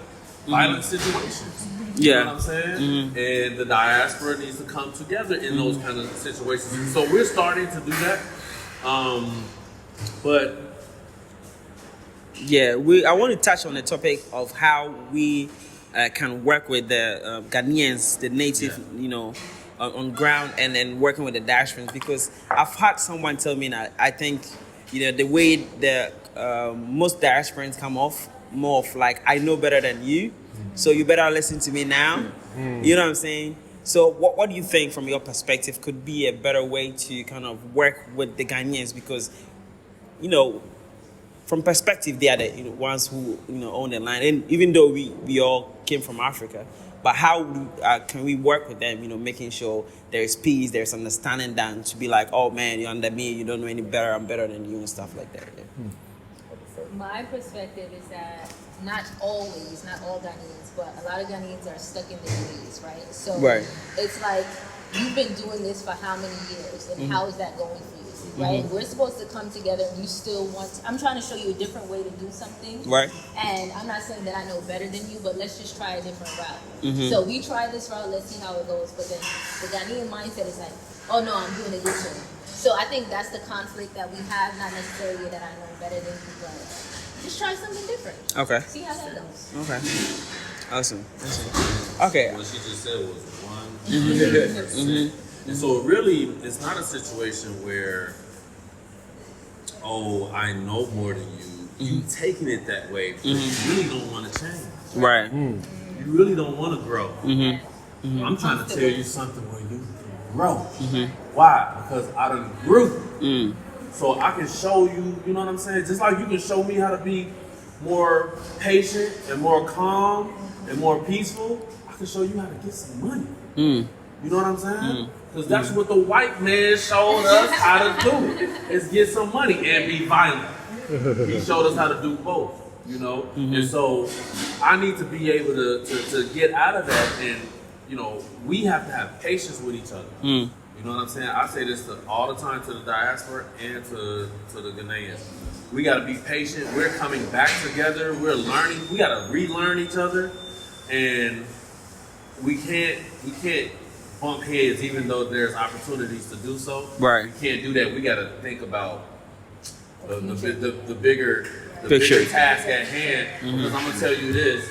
situations. You know what I'm saying? And the diaspora needs to come together in those kind of situations. So we're starting to do that. But Yeah, I want to touch on the topic of how we can work with the Ghanaians, the native, you know, on ground, and then working with the diasporans, because I've had someone tell me that I think, you know, the way the most diasporans come off more of like, I know better than you, so you better listen to me now. You know what I'm saying? So what do you think from your perspective could be a better way to kind of work with the Ghanaians? Because, you know, from perspective, they are the ones who own the land, and even though we all came from Africa, but how can we work with them? Making sure there is peace, there's understanding, than to be like, oh man, you're under me, you don't know any better, I'm better than you, and stuff like that. Yeah. My perspective is that not all Ghanaians, but a lot of Ghanaians are stuck in their ways, right? So it's like, you've been doing this for how many years, and how is that going for you? Right? We're supposed to come together, and you still I'm trying to show you a different way to do something. Right. And I'm not saying that I know better than you, but let's just try a different route. So we try this route, let's see how it goes. But then the Ghanaian mindset is like, oh no, I'm doing it this way. So I think that's the conflict that we have, not necessarily that I know better than you, but just try something different. Okay. See how that goes. Okay. Awesome. Okay. what she just said was 100%. And so really, it's not a situation where, oh, I know more than you. You taking it that way, but you really don't want to change. Right. You really don't want to grow. I'm trying to tell you something where you grow. Why? Because I done grew. So I can show you, you know what I'm saying? Just like you can show me how to be more patient and more calm and more peaceful, I can show you how to get some money. You know what I'm saying? Because that's what the white man showed us how to do, is get some money and be violent. He showed us how to do both, you know? And so I need to be able to get out of that, and, you know, we have to have patience with each other. You know what I'm saying? I say this all the time to the diaspora and to the Ghanaians. We got to be patient. We're coming back together. We're learning. We got to relearn each other, and we can't bump heads even though there's opportunities to do so. Right. We can't do that. We got to think about the bigger Picture. task at hand. Because I'm gonna tell you this.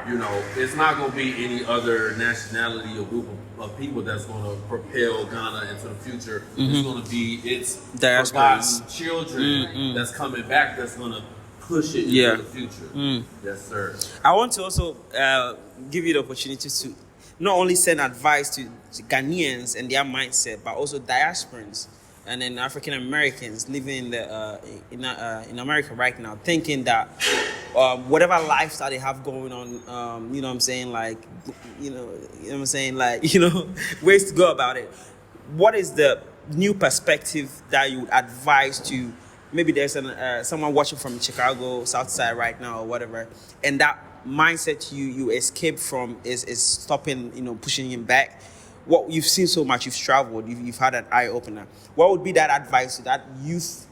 You know, it's not going to be any other nationality or group of people that's going to propel Ghana into the future. It's going to be its forgotten children that's coming back that's going to push it into the future. Yes, sir. I want to also give you the opportunity to not only send advice to Ghanaians and their mindset, but also diasporans and then African Americans living in America right now, thinking that whatever lifestyle they have going on, you know what I'm saying, like, you know what I'm saying, like, you know, ways to go about it. What is the new perspective that you would advise to, maybe there's someone watching from Chicago, South Side right now or whatever, and that mindset you escape from is stopping, you know, pushing him back? What you've seen so much, you've traveled, you've had an eye opener. What would be that advice to that youth,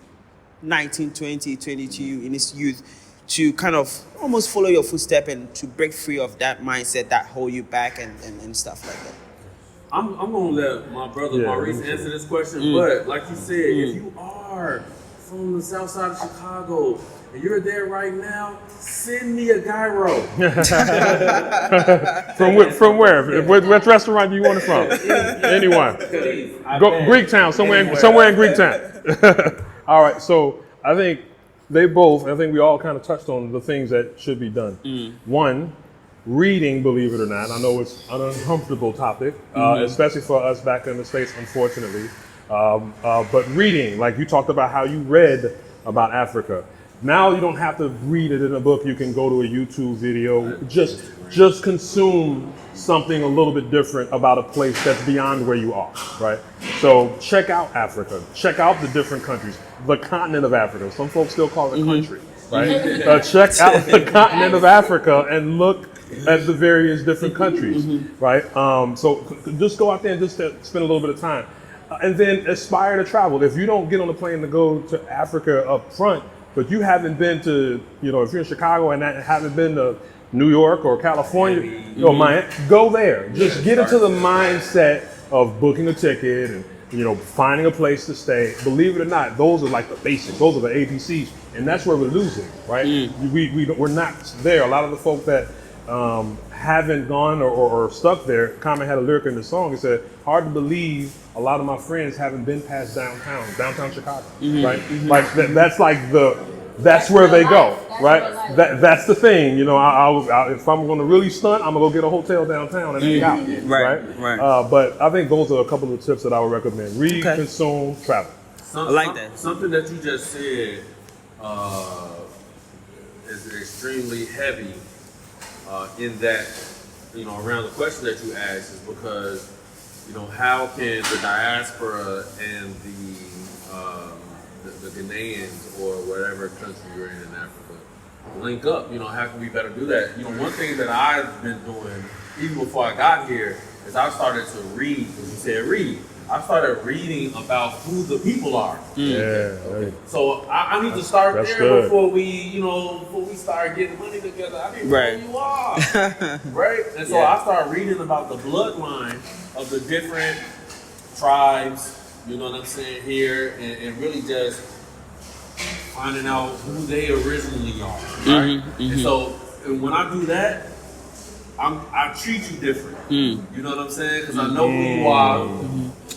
19, 20, 22, in his youth, to kind of almost follow your footstep and to break free of that mindset that hold you back and stuff like that? I'm gonna let my brother Maurice answer this question, but like you said, if you are from the south side of Chicago and you're there right now, send me a gyro. From where? Which restaurant do you want it from? Anyone. Go Greektown, somewhere in Greektown. All right, so I think we all kind of touched on the things that should be done. One, reading, believe it or not. I know it's an uncomfortable topic, especially for us back in the States, unfortunately. But reading, like you talked about how you read about Africa. Now you don't have to read it in a book. You can go to a YouTube video. Just consume something a little bit different about a place that's beyond where you are, right? So check out Africa. Check out the different countries. The continent of Africa. Some folks still call it a country, right? Check out the continent of Africa and look at the various different countries, right? So just go out there and just spend a little bit of time. And then aspire to travel. If you don't get on the plane to go to Africa up front, but you haven't been to, you know, if you're in Chicago and haven't been to New York or California, or Miami, go there. Just get into the mindset of booking a ticket and, you know, finding a place to stay. Believe it or not, those are like the basics. Those are the ABCs. And that's where we're losing, right? We're not there. A lot of the folk that haven't gone or stuck there, Common had a lyric in the song. It said, hard to believe a lot of my friends haven't been past downtown Chicago, right? Like that's like that's where they go, right? That's the thing, you know. If I'm going to really stunt, I'm gonna go get a hotel downtown and hang out, right? But I think those are a couple of tips that I would recommend: read, consume, travel. I like that. Something that you just said is extremely heavy in that, you know, around the question that you asked is because, you know, how can the diaspora and the Ghanaians or whatever country you're in Africa link up? You know, how can we better do that? You know, one thing that I've been doing even before I got here is I started to read. Because you said read. I started reading about who the people are. So I need to start there before we start getting money together. I need to know who you are, right? And so I started reading about the bloodline of the different tribes. You know what I'm saying here, and really just finding out who they originally are, right? And so when I do that, I treat you different. You know what I'm saying? Because I know who you are.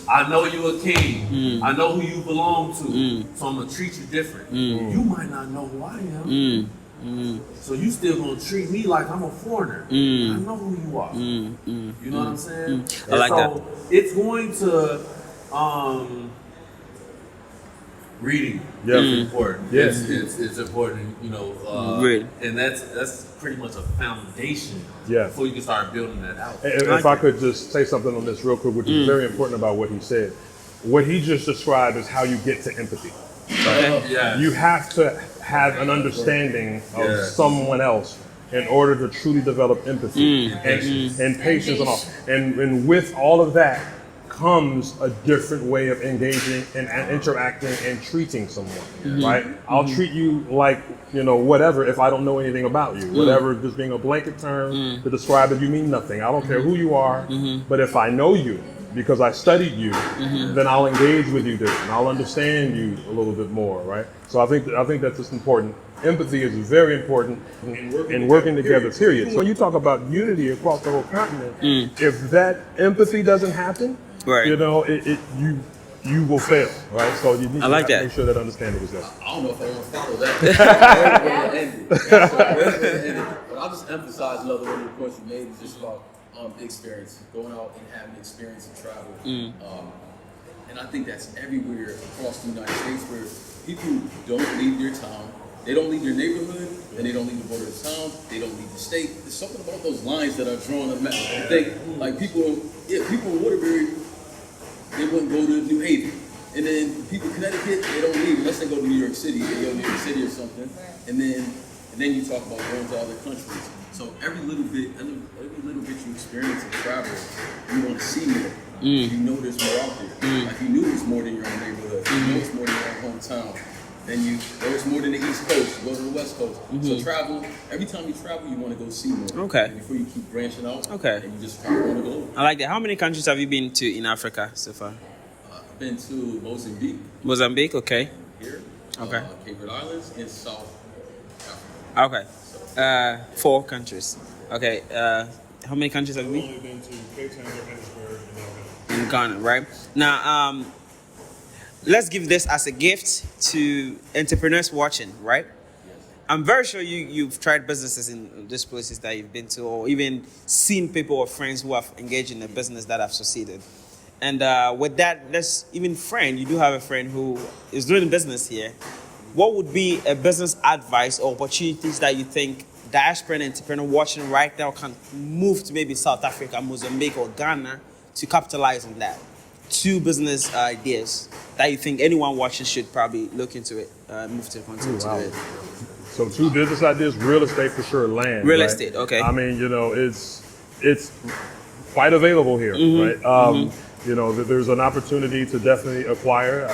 I know you're a king. I know who you belong to. So I'm going to treat you different. You might not know who I am, So you still gonna treat me like I'm a foreigner. I know who you are. You know what I'm saying? I like that. It's going to reading is important. Yes. It's important, you know, Great. and that's pretty much a foundation Yeah. before you can start building that out. If I could just say something on this real quick, which is very important about what he said. What he just described is how you get to empathy. Yeah. You have to have an understanding of someone else in order to truly develop empathy and patience and all. And with all of that comes a different way of engaging and interacting and treating someone, right? I'll treat you like, you know, whatever if I don't know anything about you. Whatever just being a blanket term to describe it, you mean nothing. I don't care who you are, but if I know you, because I studied you, then I'll engage with you different. I'll understand you a little bit more, right? So I think that's just important. Empathy is very important in working together, period. So when you talk about unity across the whole continent, if that empathy doesn't happen, you know, you will fail, right? So you need to make sure that understanding is there. I don't know if I want to follow that. But I'll just emphasize another one of the points you made is just about experience, going out and having experience and travel. And I think that's everywhere across the United States where people don't leave their town, they don't leave their neighborhood, and they don't leave the border of town, they don't leave the state. There's something about those lines that are drawn on the map. I think, like people in Waterbury, they wouldn't go to New Haven. And then people in Connecticut, they don't leave unless they go to New York City. They go to New York City or something. And then you talk about going to other countries. So every little bit you experience and travel, you want to see more. You know there's more out there. Like you knew there's more than your own neighborhood. You know it's more than your own hometown. Then you know it's more than the East Coast. You go to the West Coast. So travel. Every time you travel, you want to go see more. Okay. And before you keep branching out. Okay. And you just travel on the globe. I like that. How many countries have you been to in Africa so far? I've been to Mozambique. Mozambique. Okay. Here. Okay. Cape Verde Islands and South Africa. Okay. 4 countries. Okay. How many countries have you been? I've only been to Cape Town, Johannesburg, In Ghana, right? Now, let's give this as a gift to entrepreneurs watching, right? I'm very sure you've tried businesses in these places that you've been to, or even seen people or friends who have engaged in a business that have succeeded. And with that, you do have a friend who is doing business here. What would be a business advice or opportunities that you think diaspora and entrepreneur watching right now can move to maybe South Africa, Mozambique, or Ghana to capitalize on that? 2 business ideas that you think anyone watching should probably look into it, move to the continent to do it. So 2 business ideas: real estate for sure, land. Real estate, okay. I mean, you know, it's quite available here, right? You know, there's an opportunity to definitely acquire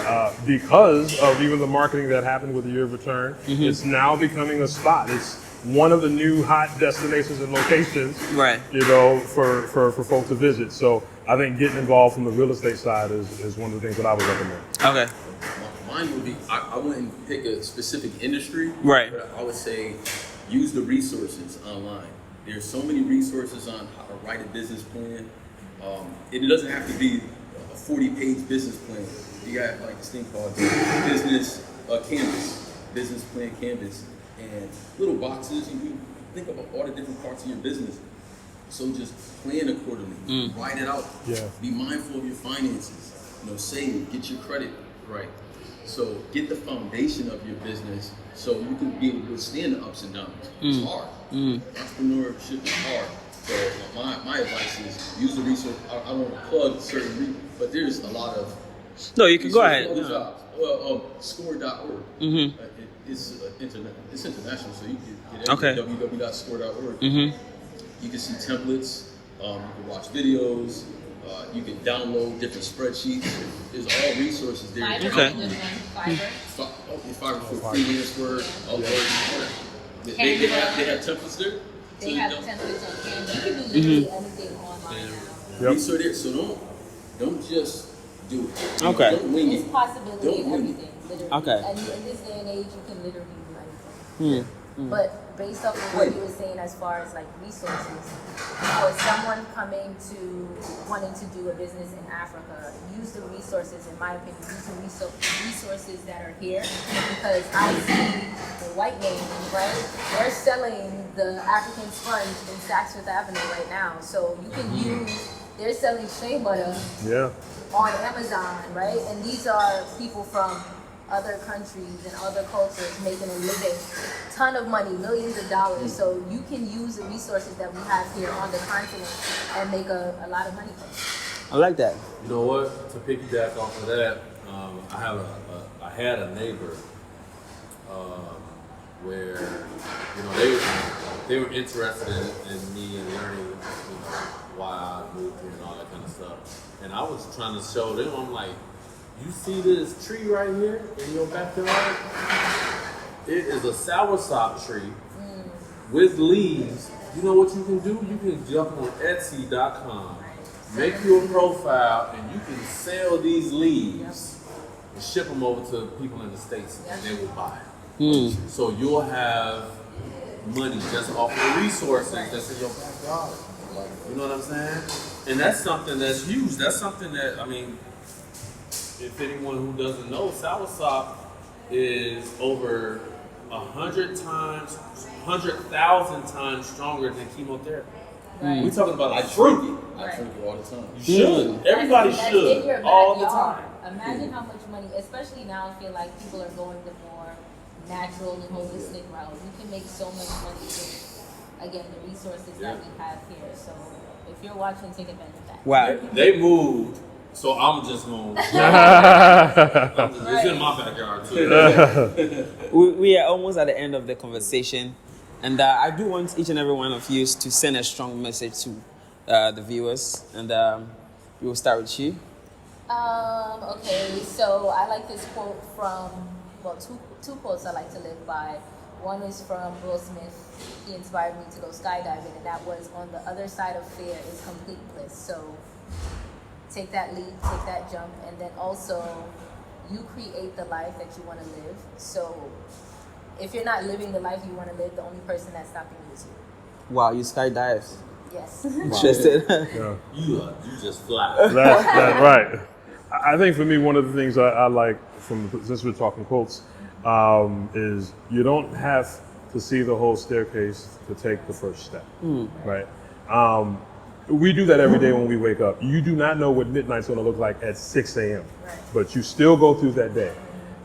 because of even the marketing that happened with the year of return. It's now becoming a spot. It's one of the new hot destinations and locations, right? You know, for folks to visit. So I think getting involved from the real estate side is one of the things that I would recommend. Okay. Mine would be, I wouldn't pick a specific industry, right? But I would say use the resources online. There's so many resources on how to write a business plan. It doesn't have to be a 40-page business plan. You got like this thing called business plan canvas, and little boxes. You can think about all the different parts of your business. So just plan accordingly. Write it out. Yeah. Be mindful of your finances. You know, save, get your credit right. So get the foundation of your business so you can be able to withstand the ups and downs. It's hard. Entrepreneurship is hard. So my advice is use the resource. I don't want to plug certain, but there's a lot of. No, you can go ahead. Jobs. Well, score.org. It's international, so you can get www.score.org. You can see templates. You can watch videos. You can download different spreadsheets. There's all resources there. Okay. Fiverr for freelance work, all that. They have templates there. They have templates on Canva. You can do literally anything online now. So there. So don't just do it. Okay. Don't wing It's it. possibility Don't in wing it. everything, literally. Okay. And in this day and age, you can literally do anything. But based off of what you were saying as far as like resources, for someone wanting to do a business in Africa, use the resources, in my opinion, use the resources that are here, because I see the white name, right? They're selling the African sponge in Saks Fifth Avenue right now. So you can they're selling shea butter on Amazon, right? And these are people from other countries and other cultures making a living, ton of money, millions of dollars. So you can use the resources that we have here on the continent and make a lot of money from it. I like that. You know what? To piggyback off of that, I had a neighbor where they were interested in me and learning why I moved here and all that kind of stuff. And I was trying to show them, I'm like, you see this tree right here in your backyard? It is a soursop tree with leaves. You know what you can do? You can jump on Etsy.com, make you a profile, and you can sell these leaves and ship them over to people in the States, and they will buy them. So you'll have money just off the resources that's in your backyard. You know what I'm saying? And that's something that's huge. That's something that, I mean, if anyone who doesn't know, soursop is over 100,000 times stronger than chemotherapy. Right. We're talking about I a drink fruit. it. I drink it all the time. You should. Everybody That's in should. your All the backyard. time. Imagine how much money, especially now, I feel like people are going the more natural and holistic route. You can make so much money with, again, the resources that we have here. So if you're watching, take advantage of that. Wow. They moved, so I'm just going to... It's in my backyard, too. We are almost at the end of the conversation. And I do want each and every one of you to send a strong message to the viewers. And we will start with you. Okay, so I like this quote from, two quotes I like to live by. One is from Will Smith. He inspired me to go skydiving, and that was, on the other side of fear is complete bliss. So take that leap, take that jump, and then also you create the life that you want to live. So if you're not living the life you want to live, the only person that's stopping you is you. Wow, you skydive. Yes. Interested? You just fly. That's right. I think for me, one of the things I like since we're talking quotes, is you don't have to see the whole staircase to take the first step, right? We do that every day when we wake up. You do not know what midnight's gonna look like at 6 a.m., but you still go through that day.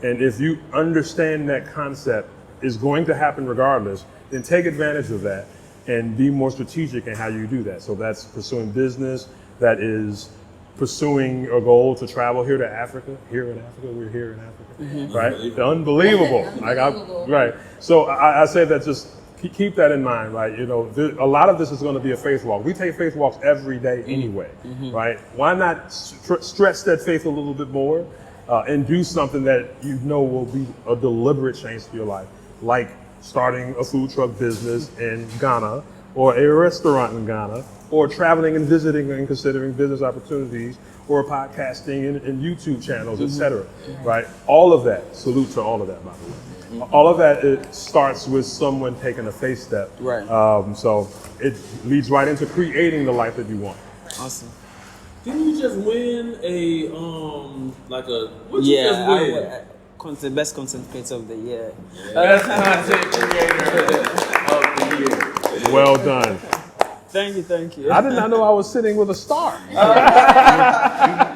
And if you understand that concept is going to happen regardless, then take advantage of that and be more strategic in how you do that. So that's pursuing business, that is pursuing a goal to travel here to Africa. Here in Africa, we're here in Africa, right? Unbelievable. Right. So I say that just keep that in mind, right? You know, a lot of this is going to be a faith walk. We take faith walks every day anyway, right? Why not stretch that faith a little bit more and do something that you know will be a deliberate change to your life, like starting a food truck business in Ghana, or a restaurant in Ghana, or traveling and visiting and considering business opportunities, or podcasting and YouTube channels, etc. Right? All of that, salute to all of that, by the way. All of that, it starts with someone taking a faith step. Right. So it leads right into creating the life that you want. Awesome. Didn't you just win a what you just win? Best content creator of the year. Best content creator of the year. Well done. Thank you. I did not know I was sitting with a star.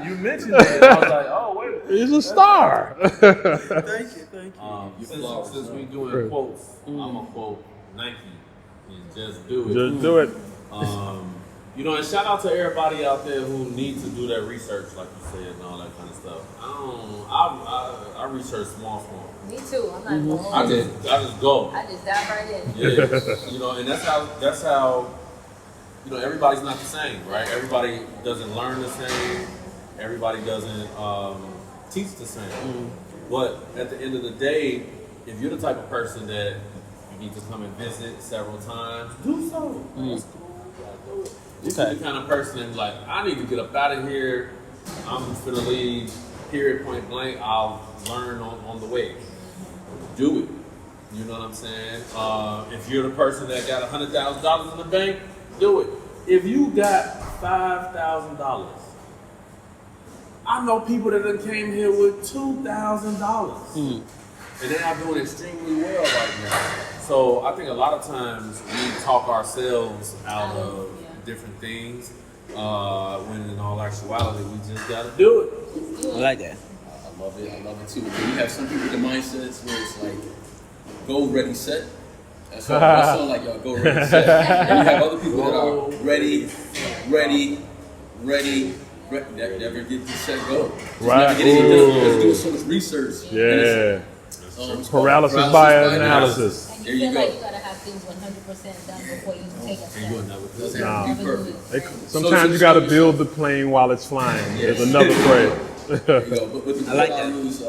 You mentioned it. I was like, oh wait, He's a star. Thank you. Since we doing quotes, I'm gonna quote Nike and just do it. Just do it. You know, and shout out to everybody out there who needs to do their research, like you said, and all that kind of stuff. I research small. Me too. I'm not going. I just go. I just dive right in. Yeah. You know, and that's how. You know, everybody's not the same, right? Everybody doesn't learn the same. Everybody doesn't teach the same. But at the end of the day, if you're the type of person that you need to come and visit several times, do so. That's cool. Do it. If you're the kind of person that's like, I need to get up out of here. I'm finna leave, period, point blank. I'll learn on the way. Do it. You know what I'm saying? If you're the person that got $100,000 in the bank, do it. If you got $5,000, I know people that done came here with $2,000, and they are doing extremely well right now. So I think a lot of times we talk ourselves out of different things, when in all actuality we just gotta do it. I like that. I love it. I love it too. You have some people with the mindsets where it's like go ready set. That's all like y'all go ready set. And you have other people that are ready, that never get to set go. Just Right. never get anything done because doing so much research. Yeah. It's Paralysis called by analysis. And There you you feel go. like you gotta have things 100% done before you take a And you'll step. never do Doesn't that. have to be Never perfect. do it. Sometimes you got to build the plane while it's flying. There's another phrase. There you go. But with the I like core that. values,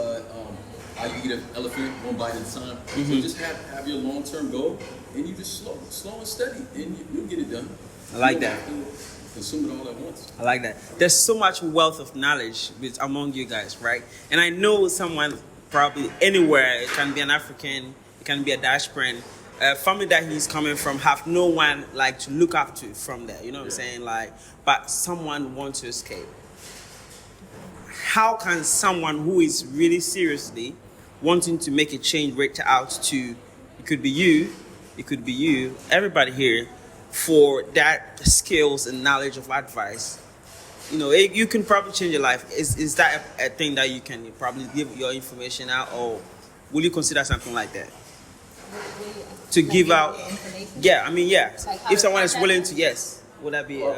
I eat an elephant one bite at a time. So just have your long-term goal, and you just slow and steady, and you'll get it done. I like You don't that. have to consume it all at once. I like that. There's so much wealth of knowledge among you guys, right? And I know someone probably anywhere. It can be an African, it can be a diasporan. Family that he's coming from have no one like to look up to from there. You know what I'm saying? Like, but someone wants to escape. How can someone who is really seriously wanting to make a change reach out to? It could be you. It could be you. Everybody here. For that skills and knowledge of advice, you know, you can probably change your life. Is that a thing that you can probably give your information out, or will you consider something like that to give out? Yeah, I mean, yeah. Like how If to someone is contact willing you? to, yes, would that be? Oh,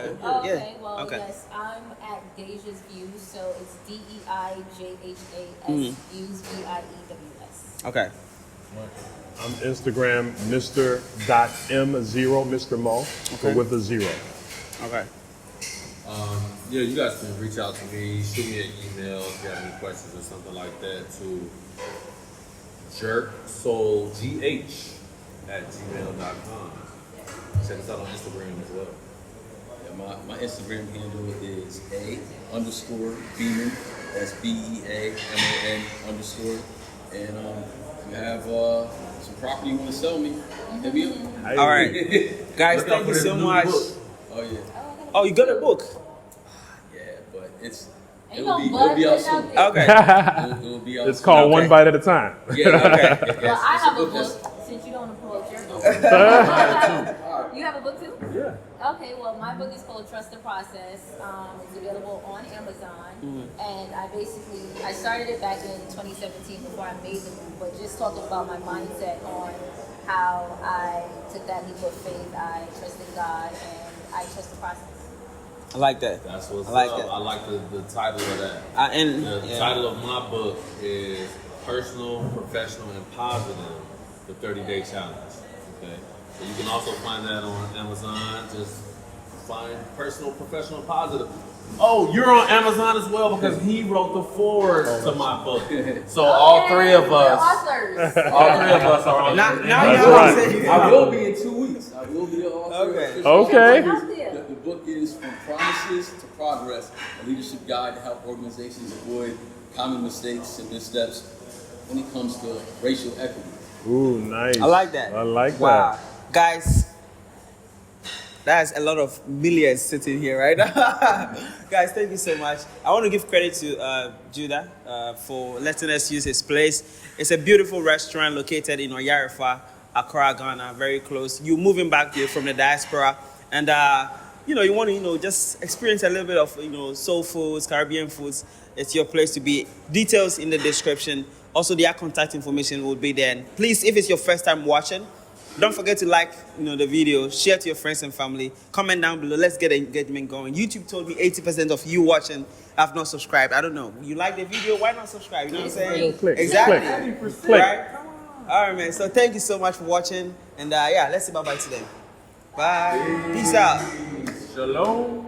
Yeah. okay. Well, Okay. yes, I'm at Deijha's Views, so it's DEIJHAS Views VIEWS. Okay. I'm Instagram Mr.M0, Mr. Mo, but with a 0. Okay. Yeah, you guys can reach out to me, shoot me an email if you have any questions or something like that to jerksoulgh@gmail.com. Check us out on Instagram as well. Yeah, my Instagram handle is _beamon. That's BEAMON_. And you have some property you want to sell me, hit me up. All right, guys. Look out Thank for you this so new much. book. Oh yeah, Oh, you got a book? yeah, but Ain't it'll no be bud out putting soon. out there. Okay. It'll be out It's soon. called Okay. One Bite at a Time. Yeah, Okay. Well, I have a that's- book since you don't approach your book. All right. You have a book too? Yeah. Okay, well, my book is called Trust the Process. It's available on Amazon. And I started it back in 2017 before I made the book, but just talking about my mindset on how I took that leap of faith. I trusted God and I trust the process. I like that. That's what's I like up. that. I like the title of that. And The yeah. title of my book is Personal, Professional, and Positive, the 30-Day Challenge. Okay? So you can also find that on Amazon. Just find Personal, Professional, Positive. Oh, you're on Amazon as well because he wrote the foreword to my book. So all three of We're us, authors. all three of us are on Now Amazon. you That's know what I'm right. saying. I will be in 2 weeks. I will be the author. Okay. Okay. The book is From Promises to Progress, a leadership guide to help organizations avoid common mistakes and missteps when it comes to racial equity. Ooh, nice. I like that. I like Wow. that. Guys, that's a lot of millions sitting here right now. Guys, thank you so much. I want to give credit to Judah for letting us use his place. It's a beautiful restaurant located in Oyarifa, Accra, Ghana, very close. You're moving back here from the diaspora, and you want to just experience a little bit of soul foods, Caribbean foods. It's your place to be. Details in the description. Also, their contact information will be there. And please, if it's your first time watching, don't forget to like the video, share to your friends and family, comment down below. Let's get engagement going. YouTube told me 80% of you watching have not subscribed. I don't know. You like the video? Why not subscribe? You know what I'm saying? Click, Exactly. click. Right? All right, man. So thank you so much for watching. And let's say bye-bye to them. Bye. Peace out. Shalom.